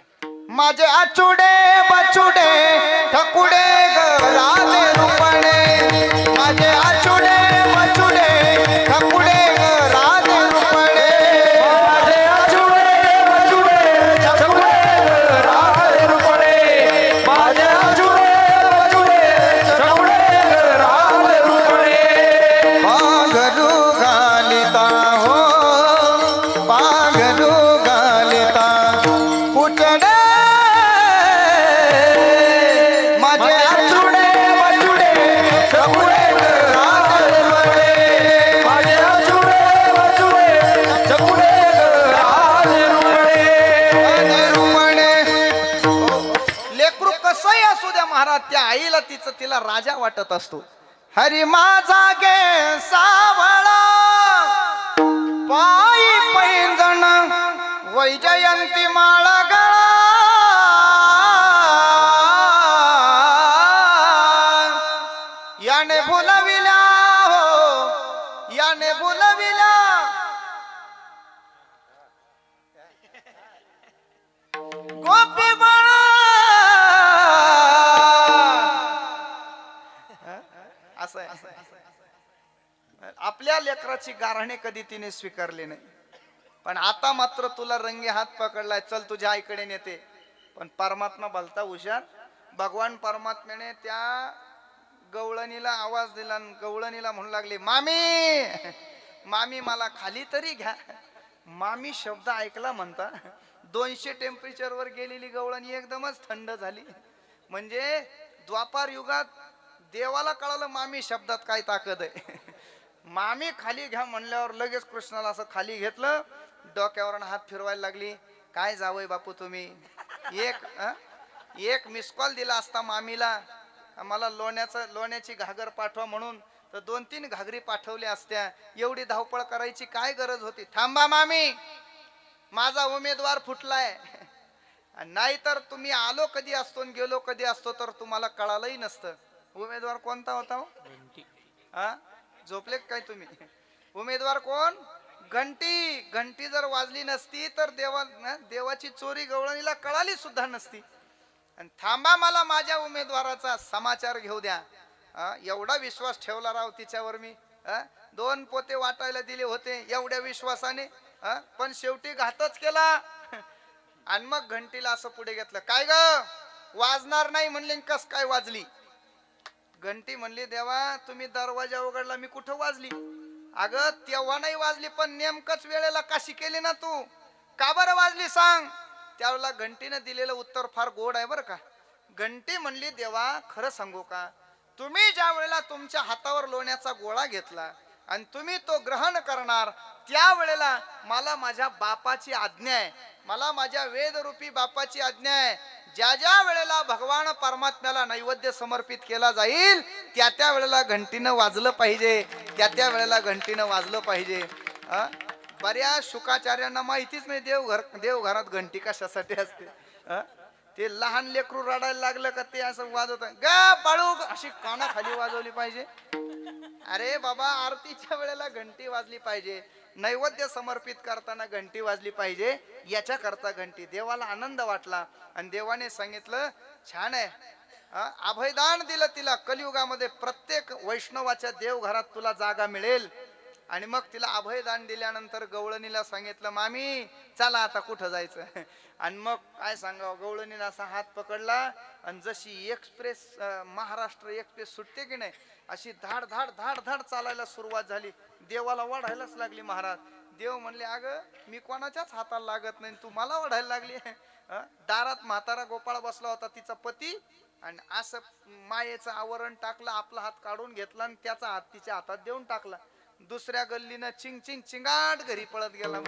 माझे आचुडे बचुडे ठकुडे राधे रुपणे. माझे आचुडे बचुडे ठकुडे राधे रुपणे. माझे आचुडे बचुडे ठकुडे राधे रुपणे. माझे आचुडे बचुडे ठकुडे राधे रुपणे. पाघरू घालिता हो, पाघरू घालिता कुटडे. माझे आचुडे बचुडे ठकुडे राधे रुपणे. माझे आचुडे बचुडे ठकुडे राधे रुपणे. लेकरू कसंही असू द्या महाराज, त्या आईला तिला राजा वाटत असतो. हरी माझा गे सावळा पायी पैंजण वैजयंती माळ गळा. याने भुलविल्या हो, याने भुलविल्या. गोपी बाळा असं आहे. आपल्या लेकराची गारहाणे कधी तिने स्वीकारले नाही. पण आता मात्र तुला रंगे हात पकडलाय, चल तुझ्या आईकडे नेते. पण परमात्मा भलता हुशार. भगवान परमात्म्याने त्या गवळणीला आवाज दिला. गवळणीला म्हणू लागली, मामी मामी मला खाली तरी घ्या. मामी शब्द ऐकला म्हणता 200 टेम्परेचर वर गेलेली गवळणी एकदमच थंड झाली. म्हणजे द्वापार युगात देवाला कळालं मामी शब्दात काय ताकद आहे. मामी खाली घ्या म्हणल्यावर लगेच कृष्णाला असं खाली घेतलं, डोक्यावर हात फिरवायला लागली. काय जावय बापू तुम्ही, एक मिस कॉल दिला असता मामीला, मला लोण्याची घागर पाठवा म्हणून, तर 2-3 घागरी पाठवल्या असत्या. एवढी धावपळ करायची काय गरज होती? थांबा मामी, माझा उमेदवार फुटलाय. नाहीतर तुम्ही आलो कधी असतो आणि गेलो कधी असतो तर तुम्हाला कळालंही नसतं. उमेदवार कोणता होता हो? झोपले काय तुम्ही? उमेदवार कोण? घंटी. घंटी जर वाजली नसती तर देवाची चोरी गवळणीला कळाली सुद्धा नसती. आणि थांबा, मला माझ्या उमेदवाराचा समाचार घेऊ द्या. एवढा विश्वास ठेवला राव तिच्यावर मी. 2 पोते वाटायला दिले होते एवढ्या विश्वासाने, पण शेवटी घातच केला. आणि मग घंटीला असं पुढे घेतलं. काय ग वाजणार नाही म्हणले, कस काय वाजली? घंटी म्हणली, देवा तुम्ही दरवाजा उघडला, मी कुठं वाजली? अगं तेव्हा नाही वाजली, पण नेमकच वेळेला काशी केली ना तू. का बरं वाजली सांग? त्यावेळेला घंटीने दिलेलं उत्तर फार गोड आहे बरं का. घंटी म्हणली, देवा खरं सांगू का, तुम्ही ज्या वेळेला तुमच्या हातावर लोण्याचा गोळा घेतला आणि तुम्ही तो ग्रहण करणार, त्यावेळेला मला माझ्या बापाची आज्ञा आहे, मला माझ्या वेदरूपी बापाची आज्ञा आहे. ज्या ज्या वेळेला भगवान परमात्म्याला नैवेद्य समर्पित केला जाईल त्या वेळेला घंटीनं वाजलं पाहिजे, त्या वेळेला घंटीनं वाजलं पाहिजे. अ? बऱ्याच शुकाचार्यांना माहितीच नाही देवघरात घंटी कशासाठी असते. अ? ते लहान लेकरू रडायला लागलं का ते असं वाजवत गा बाळू अशी कानाखाली वाजवली पाहिजे. अरे बाबा, आरतीच्या वेळेला घंटी वाजली पाहिजे, नैवेद्य समर्पित करताना घंटी वाजली पाहिजे. याच्या करता घंटी, देवाला आनंद वाटला आणि देवाने सांगितलं छान आहे. अभयदान दिलं तिला. कलियुगामध्ये प्रत्येक वैष्णवाच्या देवघरात तुला जागा मिळेल. आणि मग तिला अभयदान दिल्यानंतर गवळणीला सांगितलं मामी चला आता कुठं जायचं. आणि मग काय सांगावं, गवळणीने असा हात पकडला आणि जशी एक्सप्रेस महाराष्ट्र एक्सप्रेस सुटते की नाही अशी धाड धाड धाड धाड चालायला सुरुवात झाली. देवाला वाढायलाच लागली महाराज. देव म्हणले अगं मी कोणाच्याच हाताला लागत नाही, तू मला वाढायला लागली. दारात म्हातारा गोपाळ बसला होता, तिचा पती, आणि असं मायेचं आवरण टाकलं, आपला हात काढून घेतला आणि त्याचा हात तिच्या हातात देऊन टाकला. दुसऱ्या गल्लीनं चिंग चिंग चिंगाट घरी पळत गेला.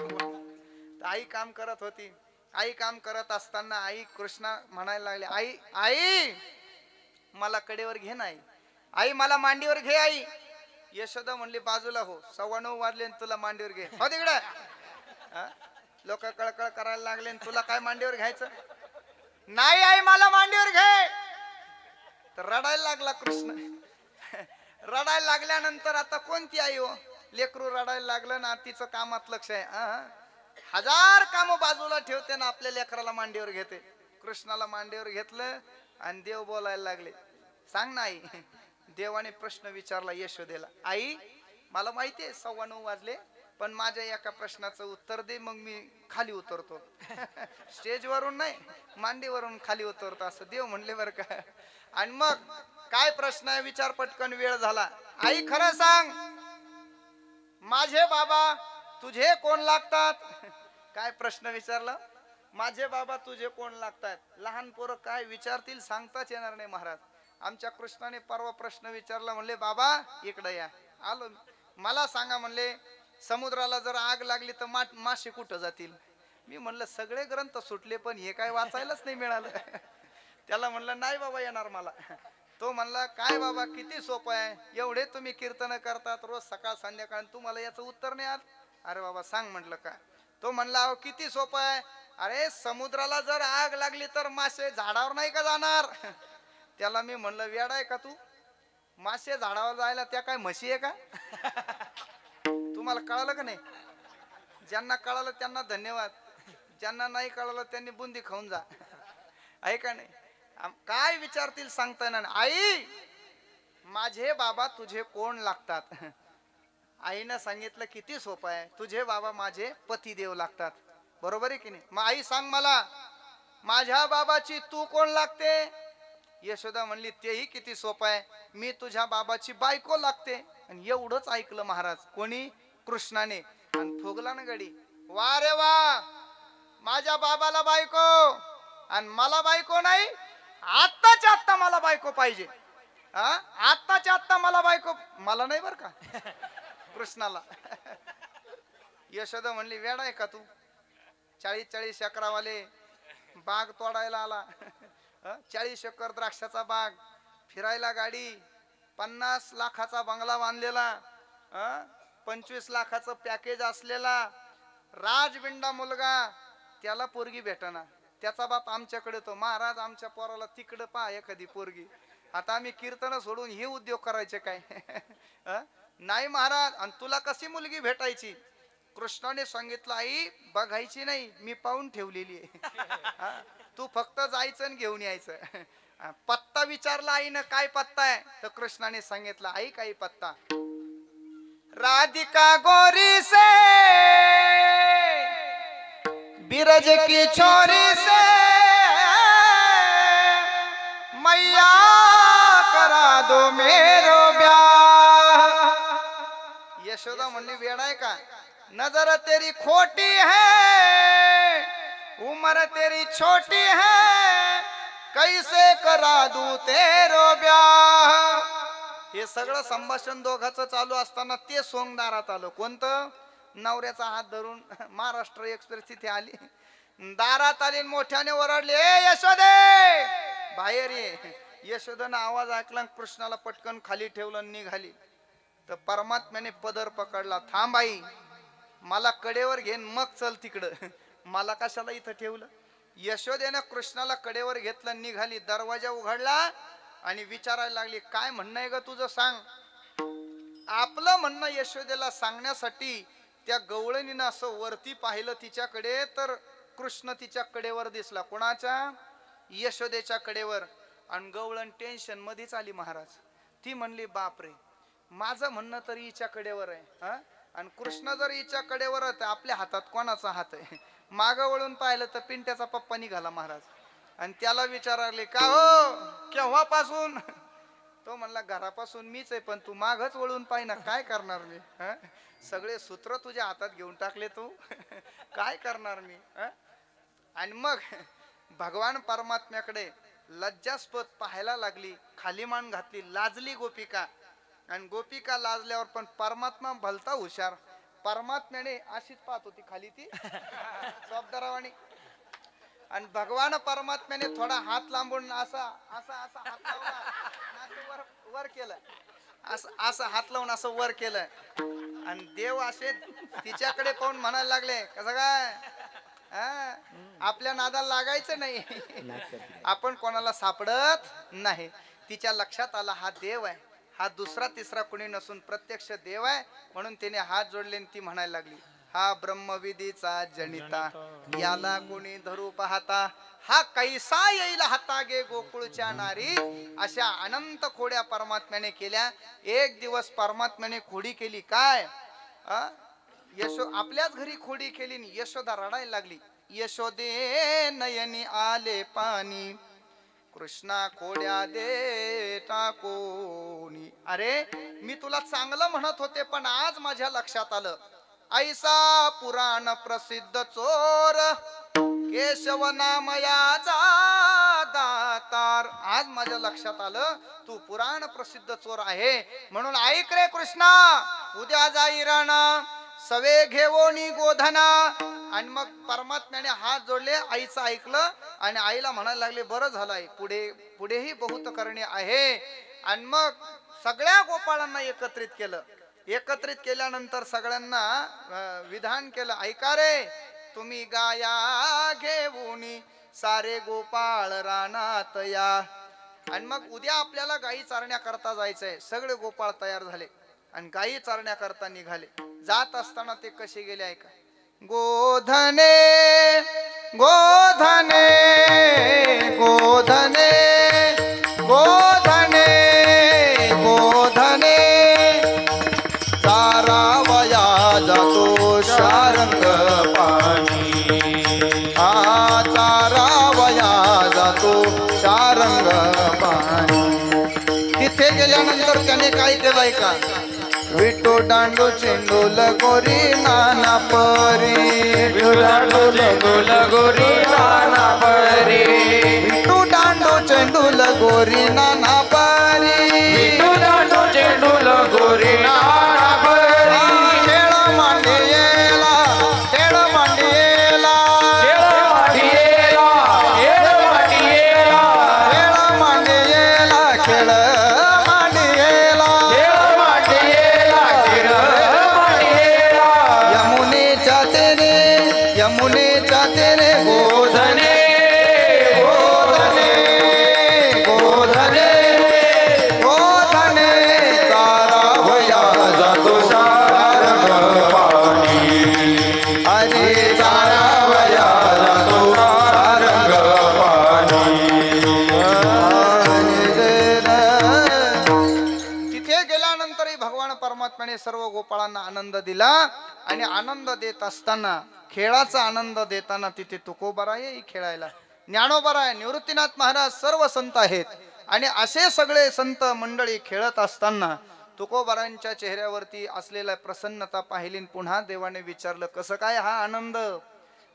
आई काम करत होती. आई काम करत असताना आई कृष्णा म्हणायला लागले आई आई मला कडेवर घे नाही, आई मला मांडीवर घे. आई यशोदा म्हणली बाजूला हो, 9:15 वाजले तुला मांडीवर घे. हो तिकडे लोक कळकळ करायला लागले, तुला काय मांडीवर घ्यायचं नाही, आई मला मांडीवर घे. तर रडायला लागला कृष्ण. रडायला लागल्यानंतर आता कोणती आई हो, लेकरू रडायला लागलं ना, तिचं कामात लक्ष आहे. हजार काम बाजूला ठेवते ना आपल्या लेकराला मांडीवर घेते. कृष्णाला मांडीवर घेतलं आणि देव बोलायला लागले सांग ना आई. देवाने प्रश्न विचारला यशोदेला, आई मला माहितीये 9:15 वाजले, पण माझ्या एका प्रश्नाचं उत्तर दे, मग मी खाली उतरतो. स्टेजवरून नाही, मांडीवरून खाली उतरतो असं देव म्हणले बरं का. आणि मग काय प्रश्न आहे विचार पटकन, वेळ झाला. आई खरं सांग माझे बाबा तुझे कोण लागतात. काय प्रश्न विचारला, माझे बाबा तुझे कोण लागतात. लहान पोरं काय विचारतील सांगताच येणार नाही महाराज. आमच्या कृष्णाने परवा प्रश्न विचारला, म्हणले बाबा इकडे या. आलो. मला सांगा म्हणले समुद्राला जर आग लागली तर मासे कुठं जातील. मी म्हणलं सगळे ग्रंथ सुटले पण हे काय वाचायलाच नाही मिळालं. त्याला म्हणलं नाही बाबा येणार मला. तो म्हणला काय बाबा किती सोपं आहे, एवढे तुम्ही कीर्तन करतात रोज सकाळ संध्याकाळ, तुम्हाला याचं उत्तर नाही आलं. अरे बाबा सांग म्हटलं काय. तो म्हणला अहो किती सोपं आहे, अरे समुद्राला जर आग लागली तर मासे झाडावर नाही का जाणार. त्याला मी म्हणलं वेडा आहे का तू, मासे झाडावर जायला त्या काय म्हशी आहे का. तुम्हाला कळालं का नाही. ज्यांना कळालं त्यांना धन्यवाद, ज्यांना नाही कळालं त्यांनी बुंदी खाऊन जा. आहे का नाही. काय विचारतील सांगता येणार. आई माझे बाबा तुझे कोण लागतात. आईनं सांगितलं किती सोपं आहे, तुझे बाबा माझे पतिदेव लागतात. बरोबर आहे की नाही. मग आई सांग मला माझ्या बाबाची तू कोण लागते. यशोदा म्हणली तेही किती सोपं आहे, मी तुझ्या बाबाची बायको लागते. आणि एवढंच ऐकलं महाराज कोणी, कृष्णाने. आणि फुगला ना गडी. वा रे वा, माझ्या बाबाला बायको आणि मला बायको नाही. आत्ताच्या आत्ता मला बायको पाहिजे. आत्ताच्या आत्ता मला बायको, मला नाही बर का कृष्णाला. यशोदा म्हणली वेडा आहे का तू, 40-40 एकरावाले बाग तोडायला आला. 40 एकर द्राक्षाचा बाग, फिरायला गाडी, 50 लाखाचा बंगला बांधलेला, 25 लाखाचं पॅकेज असलेला राजबिंडा मुलगा, त्याला पोरगी भेटना. त्याचा बाप आमच्याकडे तो महाराज आमच्या पोराला तिकडं पहा एखादी पोरगी. आता आम्ही कीर्तन सोडून हे उद्योग करायचे काय. नाही महाराज. आणि तुला कशी मुलगी भेटायची. कृष्णाने सांगितलं आई बघायची नाही, मी पाहून ठेवलेली आहे. तू फक्त जायचं आणि घेऊन यायचं. पत्ता विचारला आईनं काय पत्ता आहे, तर कृष्णाने सांगितलं आई काही पत्ता. राधिका गोरी से बिरज की छोरी से मैया करा दो मेरो ब्याह. यशोदा म्हणली वेडा आहे का, नजर तेरी खोटी है, उम्र तेरी छोटी है, कैसे करा दू तेरो ब्याह. हे सगळं संभाषण दोघांचं चालू असताना ते सोंगदारात आलं. कोणतं, नवऱ्याचा हात धरून महाराष्ट्र एक्सप्रेस तिथे आली. दारात आली मोठ्याने ओरडली ए यशोदे बाहेर ये. यशोदानं आवाज ऐकला आणि कृष्णाला पटकन खाली ठेवलं आणि निघाली. तर परमात्म्याने पदर पकडला, थांब आई, मला कडेवर घेन मग चल तिकडं, मला कशाला इथं ठेवलं. यशोदेनं कृष्णाला कडेवर घेतलं, निघाली. दरवाजा उघडला आणि विचारायला लागली, काय म्हणणं आहे ग तुझं, सांग. आपलं म्हणणं यशोदेला सांगण्यासाठी त्या गवळणीनं असं वरती पाहिलं तिच्याकडे, तर कृष्ण तिच्या कडेवर दिसला. कोणाच्या? यशोदेच्या कडेवर. आणि गवळण टेन्शन मध्येच आली महाराज. ती म्हणली, बापरे, माझं म्हणणं तर हिच्या कडेवर आहे हा, आणि कृष्ण जर हिच्या कडेवर आहे, आपल्या हातात कोणाचा हात आहे. मागं वळून पाहिलं तर पिंट्याचा पप्पा निघाला महाराज. आणि त्याला विचारले, का हो, केव्हापासून? तो म्हणला, घरापासून मीच आहे, पण तू मागच वळून पाहि ना, काय करणार मी. सगळे सूत्र तुझ्या हातात घेऊन टाकले तू, काय करणार मी. आणि मग भगवान परमात्म्याकडे लज्जास्पद पाहायला लागली, खाली मान घातली, लाजली गोपिका. आणि गोपिका लाजल्यावर पण परमात्मा भलता हुशार. परमात्म्याने अशीच पाहत होती खाली ती स्वाबदारावाणी. आणि भगवान परमात्म्याने थोडा हात लांबून असा असा असा हात लावला, असं वर वर केलं, असं असं हात लावून असं वर केलं. आणि देव असे तिच्याकडे पाहून म्हणायला लागले, कसं काय, आपल्या नादाला लागायचं नाही, आपण कोणाला सापडत नाही. तिच्या लक्षात आला, हा देव आहे, हा दुसरा तिसरा कोणी नसून प्रत्यक्ष देव आहे. म्हणून तिने हात जोडले आणि ती म्हणायला लागली, हा ब्रह्मविधीचा जनिता, याला कोणी धरू पाहता, हा कैसा येईल हाता गे गोकुळच्या नारी. अशा अनंत खोड्या परमात्म्याने केल्या. एक दिवस परमात्म्याने खोडी केली, काय, आपल्याच घरी खोडी केली. यशोदा रडायला लागली. यशोदे नयनी आले पाणी, कृष्णा खोड्या दे टाकोनी. अरे, मी तुला चांगलं म्हणत होते, पण आज माझ्या लक्षात आलं, ऐसा पुराण प्रसिद्ध चोर, केशव नामयाचा दातार. आज माझ्या लक्षात आलं, तू पुराण प्रसिद्ध चोर आहे. म्हणून ऐक रे कृष्णा, उद्या जाई राणा, सवे घेवोनी गोधना. आणि मग परमात्म्याने हात जोडले, आईचं ऐकलं आणि आईला म्हणायला लागले, बरं झालंय, पुढेही बहुत करणे आहे. आणि मग सगळ्या गोपाळांना एकत्रित केलं. एकत्रित केल्यानंतर सगळ्यांना विधान केलं, ऐका रे, तुम्ही गाया घेऊनी सारे गोपाळ रानात या. आणि मग उद्या आपल्याला गायी चारण्याकरता जायचंय. सगळे गोपाळ तयार झाले आणि गायी चारण्याकरता निघाले. जात असताना ते कसे गेले ऐका. गोधने गोधने गोधने गोधने गोधने, चारावया जातो शारंग पाणी, चारावया जातो शारंग पाणी. तिथे गेल्यानंतर त्याने काय केलंय का, विटो दांडू चेंडू लगोरी नाना परी, दांडू चेंडू लगोरी नाना परी, विटू दांडू चेंडू लगोरी नाना परी, दांडू चेंडू लगोरी नाना परी. खेळ मांडियेला, खेळ मांडियेला, खेळ मांडियेला, खेळ मांडियेला, खेळ मांडियेला, खेळ मांडियेला, खेळ मांडियेला, खेळ मांडियेला. यमुनेच्या तेरे, यमुनेच्या तेरे गोधने गोधने गोधने गोधने, चारावया जातो शारंग पाणी, अरे चारावया जातो शारंग पाणी. तिथे गेल्यानंतरही भगवान परमात्म्याने सर्व गोपाळांना आनंद दिला. आणि आनंद देत असताना, खेळाचा आनंद देताना तिथे तुकोबारायही खेळायला, ज्ञानोबाराय, निवृत्तीनाथ महाराज, सर्व संत आहेत. आणि असे सगळे संत मंडळी खेळत असताना तुकोबारांच्या चेहऱ्यावरती असलेला प्रसन्नता पाहिली. पुन्हा देवाने विचारलं, कसं काय हा आनंद.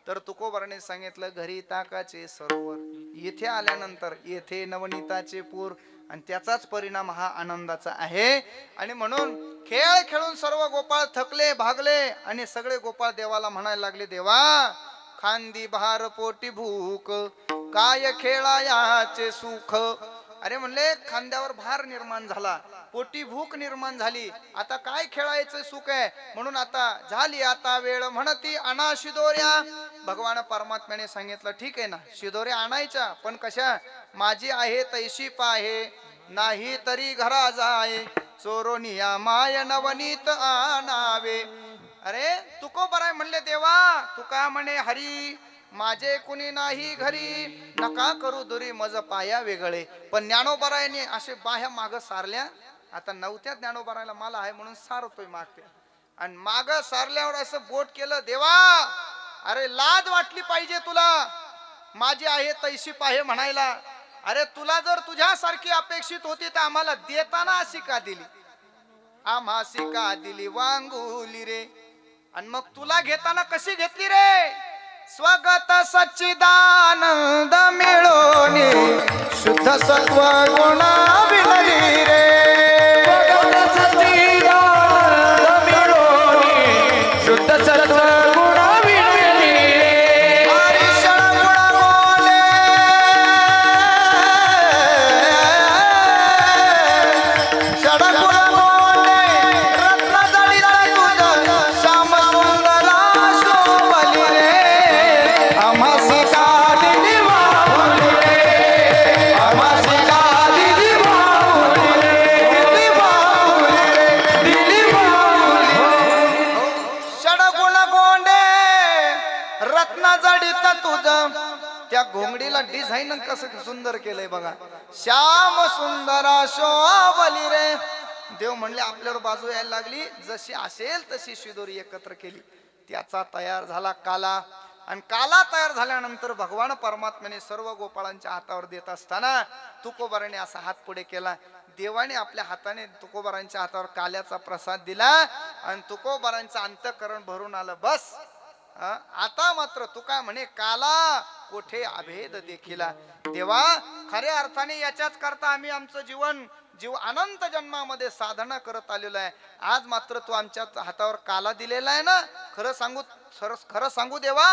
तर तुकोबाराने सांगितलं, घरी ताकाचे सरोवर, येथे आल्यानंतर येथे नवनीताचे पूर, आणि त्याचाच परिणाम हा आनंदाचा आहे. आणि म्हणून खेळ खेळून सर्व गोपाळ थकले, भागले. आणि सगळे गोपाळ देवाला म्हणायला लागले, देवा, खांदी भार पोटी भूक, काय खेळायाचे सुख, अरे म्हणले खांद्यावर भार निर्माण झाला, पोटी भूक निर्माण झाली, आता काय खेळायचं सुख आहे, म्हणून आता झाली आता वेळ म्हणती आणा शिदोऱ्या. भगवान परमात्म्याने सांगितलं ठीक आहे ना, शिदोऱ्या आणायच्या, पण कशा? माझी आहे तैशी पाहे, नाही तरी घरा जाय, चोरोनिया माय नवनीत आणावे. अरे तुको बराय म्हणले देवा, तुका म्हणे हरी, माझे कुणी नाही घरी, नका करू दुरी मज पाया वेगळे. पण ज्ञानोबरायने असे बाह्या माग सारल्या, आता नवत्या ज्ञानोबरायला मला आहे म्हणून सारतोय मागते, आणि माग सारल्यावर असं बोट केलं, देवा अरे लाज वाटली पाहिजे तुला, माझी आहे तैशी पाहे म्हणायला. अरे तुला जर तुझ्यासारखी अपेक्षित होती तर आम्हाला देताना अशी का दिली, आम्हासी का दिली वांगुली रे, आणि मग तुला घेताना कशी घेतली रे? स्वगत सच्चिदानंद मिळोनी, शुद्ध सत्व गुणा विलगी रे. स्वगत सच्चिदानंद मिळोनी, शुद्ध सत्व गुणा विलगी रे. हरिशळ गुण बोले, षड गुण बोले, रत्न जडित तुझ श्याम सुंदरा शोभली रे. आम्हासी का दिली वाहुली रे, आम्हासी का दिली वाहुली रे, दिली वाहुली रे, दिली वाहुली रे. षड गुण गोंडे रत्न जडित तुझ, त्या घोंगडीला डिझाईन कसं सुंदर केलंय बघा, श्याम सुंदरा शोभली रे. देव म्हणले आपल्यावर बाजू यायला लागली, जशी असेल तशी शिदोरी एकत्र केली, त्याचा तयार झाला काला. आणि काला तयार झाल्यानंतर भगवान परमात्म्याने सर्व गोपाळांच्या हातावर देत असताना तुकोबाराने असा हात पुढे केला. देवाने आपल्या हाताने तुकोबारांच्या हातावर काल्याचा प्रसाद दिला, आणि तुकोबारांचं अंतःकरण भरून आलं. बस आता मात्र तू काय म्हणे, काला कोठे अभेद देखिला. देवा खऱ्या अर्थाने याच्याच करता आम्ही आमचं जीव अनंत जन्मामध्ये साधना करत आलेलो आहे. आज मात्र तू आमच्या हातावर काला दिलेला आहे ना, खरं सांगू देवा,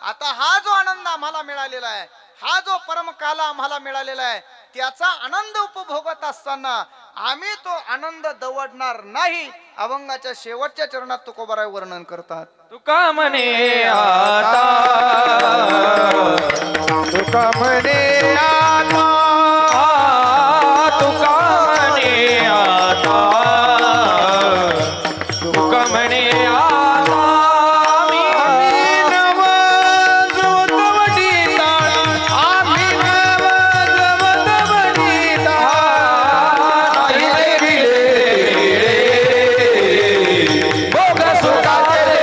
आता हा जो आनंद आम्हाला मिळालेला आहे, हा जो परम काला आम्हाला मिळालेला आहे, त्याचा आनंद उपभोगत असताना आम्ही तो आनंद दवडणार नाही. अभंगाच्या शेवटच्या चरणात तुकोबाराय वर्णन करतात. तुका म्हणे आता, तुका म्हणे आता, तुका म्हणे आता, तुका म्हणे आता, आम्ही नव जवतवडीता, आम्ही नव जवतवडीता, नाही रे भोग सुखाचे रे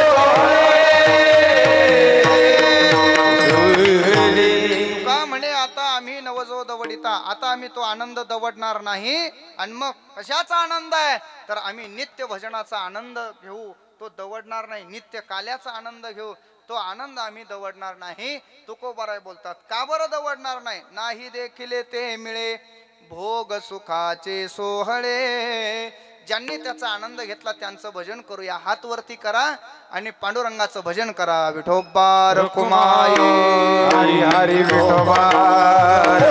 तुका म्हणे आता आम्ही नवजो दवडिता, आता आम्ही तो आनंद दवडणार नाही. आणि मग कशाचा आनंद आहे, तर आम्ही नित्य भजनाचा आनंद घेऊ, तो दवडणार नाही. नित्य काल्याचा आनंद घेऊ, तो आनंद आम्ही दवडणार नाही. तुकोबाराय बोलतात, का बरं दवडणार नाही? नाही देखिले ते मिळे भोग सुखाचे सोहळे. ज्यांनी त्याचा आनंद घेतला त्यांचं भजन करूया. हात वरती करा आणि पांडुरंगाचं भजन करा. विठोबा रखुमाई, हरी हरी विठोबा जय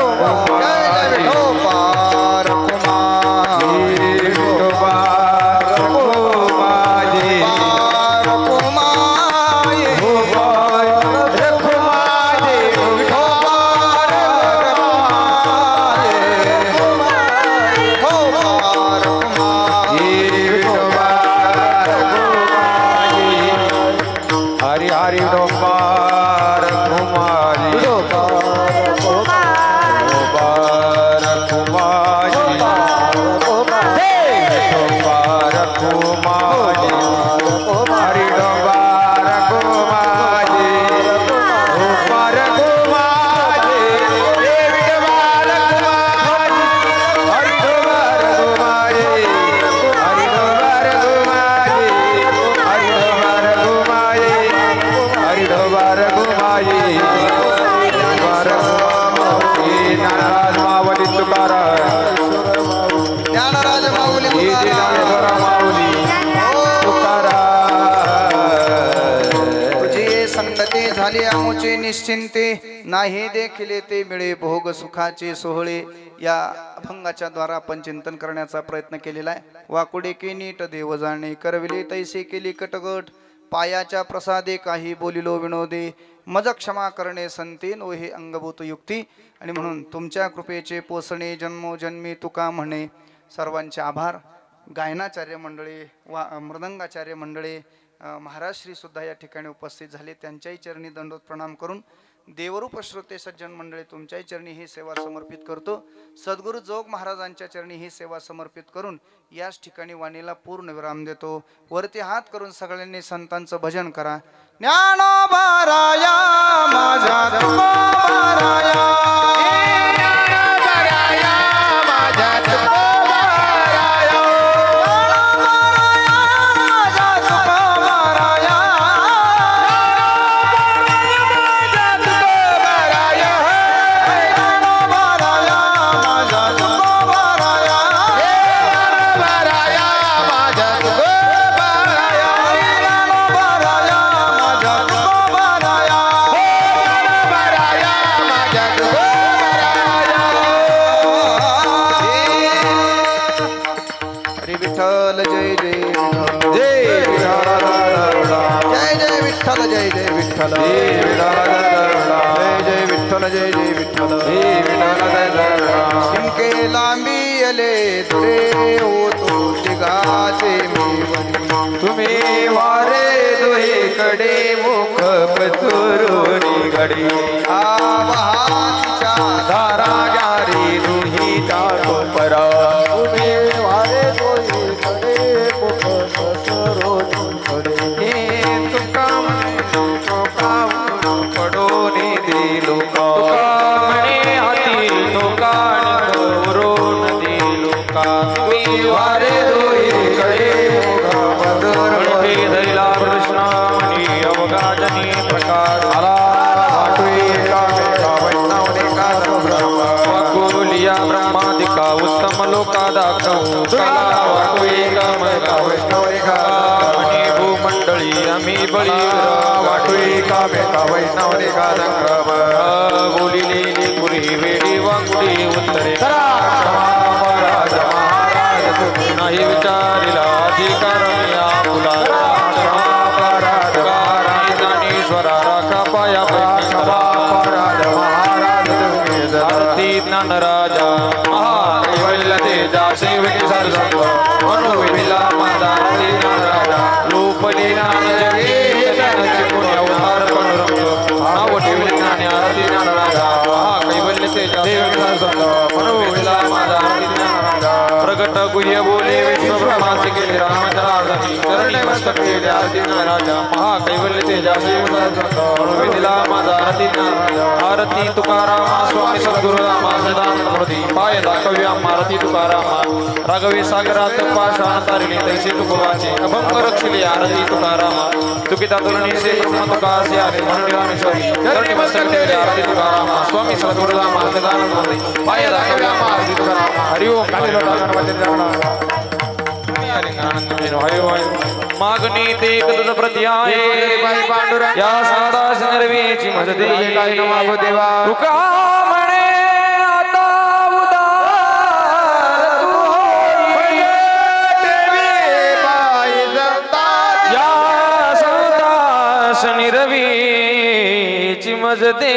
जय विठोबा रखुमाई, विठोबा रखुमाई, रखुमाई, हरी हरी विठोबा रखुमाई, निश्चिंते नाही देखील ते मिळे भोग सुखाचे सोहळे. या अभंगाच्या द्वारा आपण चिंतन करण्याचा प्रयत्न केलेला आहे. वाकुडे के नीट देव जाणे करविले तैसे केली कटगट. पायाच्या प्रसादे काही बोलिलो विनोदे मज क्षमा करणे संतेनो हे अंगभूत युक्ती. आणि म्हणून तुमच्या कृपेचे पोसणे जन्मोजन्मी तुका म्हणे. सर्वांचे आभार. गायनाचार्य मंडळी मृदंगाचार्य मंडळी महाराज श्री सुद्धा या ठिकाणी उपस्थित झाले. त्यांच्याही चरणी दंडोत प्रणाम करून देवरूप श्रोते सज्जन मंडळी तुमच्याही चरणी ही सेवा समर्पित करतो. सद्गुरु जोग महाराजांच्या चरणी ही सेवा समर्पित करून याच ठिकाणी वाणीला पूर्ण विराम देतो. वरती हात करून सगळ्यांनी संतांचं भजन करा. ज्ञानोबाराया माझ्या तुकोबाराया, विठ्ठल जय जय जय विठ्ठल जय जय विठ्ठल जय जय विठ्ठल जय जय विठ्ठल. शिमके लांबी अले तुरे होतो तिघाचे मी तुम्ही वारे दुहीकडे मुख पसरून घडी आवाच्या धारा ग्यारी दुही टाको परा. तुम्ही वारे दुहीकडे मुख पसरून घडी तुका पडून दिलो तुका म्हणे हाती तुका निघवरून दिलो का. तुम्ही वारे दुहीकडे मुख पसरून धैला कृष्ण म्हणी अवघाजनी प्रकाश आला वाकुलिया ब्रह्मादिका उत्तम लोका दाखवू म्हणे भूमंडळी आम्ही बळी वाटुई कामेका वैष्णवनिका संक्रम बोलिलेली पुरी वेडी वाकुडी उत्तरे महाराज महाराज तुम्ही नाही विचारिला अधिकार या मुला स्वरा राखा पाया आरती ज्ञानराजा महाकैवल्य तेजा सेवकी सरस्वत मनोविला माता आरती ज्ञानराजा रूपली ज्ञान जगे पुण्य उद्धार पनुरंग नाव ठेवले ज्ञान आरती ज्ञानराजा महाकैवल्य तेजा सेवकी सरस्वत मनोविला माता आरती ज्ञानराजा प्रगट गुह्य बोले विष्णु ब्रह्माचे केले रामचंद्रार्धनी चरणी मस्तक केले आरती ज्ञानराजा महाकैवल्य तेजा सेवकी सरस्वत मनोविला माता आरती ज्ञानराजा. आरती तुकारामा स्वामी सद्गुरु रामा सदानंद मूर्ती पाय दाखव्या मारती तुकारामा राघवे सागरात पाषाण तारिणी तैसे तुकोबाचे अभंग रक्षिले आरती तुकारामा. तुकिता तुलनी से प्रथम तुकासे आले म्हणून रामेश्वरी चरणी मस्तक ठेवले आरती तुकारामा स्वामी सद्गुरु रामा सदानंद मूर्ती पाय दाखव्या आरती तुकारामा. हरि ओम काली मागणी ते कद प्रति आहे या सादास नरवीची मज दे काही न मागो देवा. तुका म्हणे आता उदार तू होई या सादास नरवीची मज दे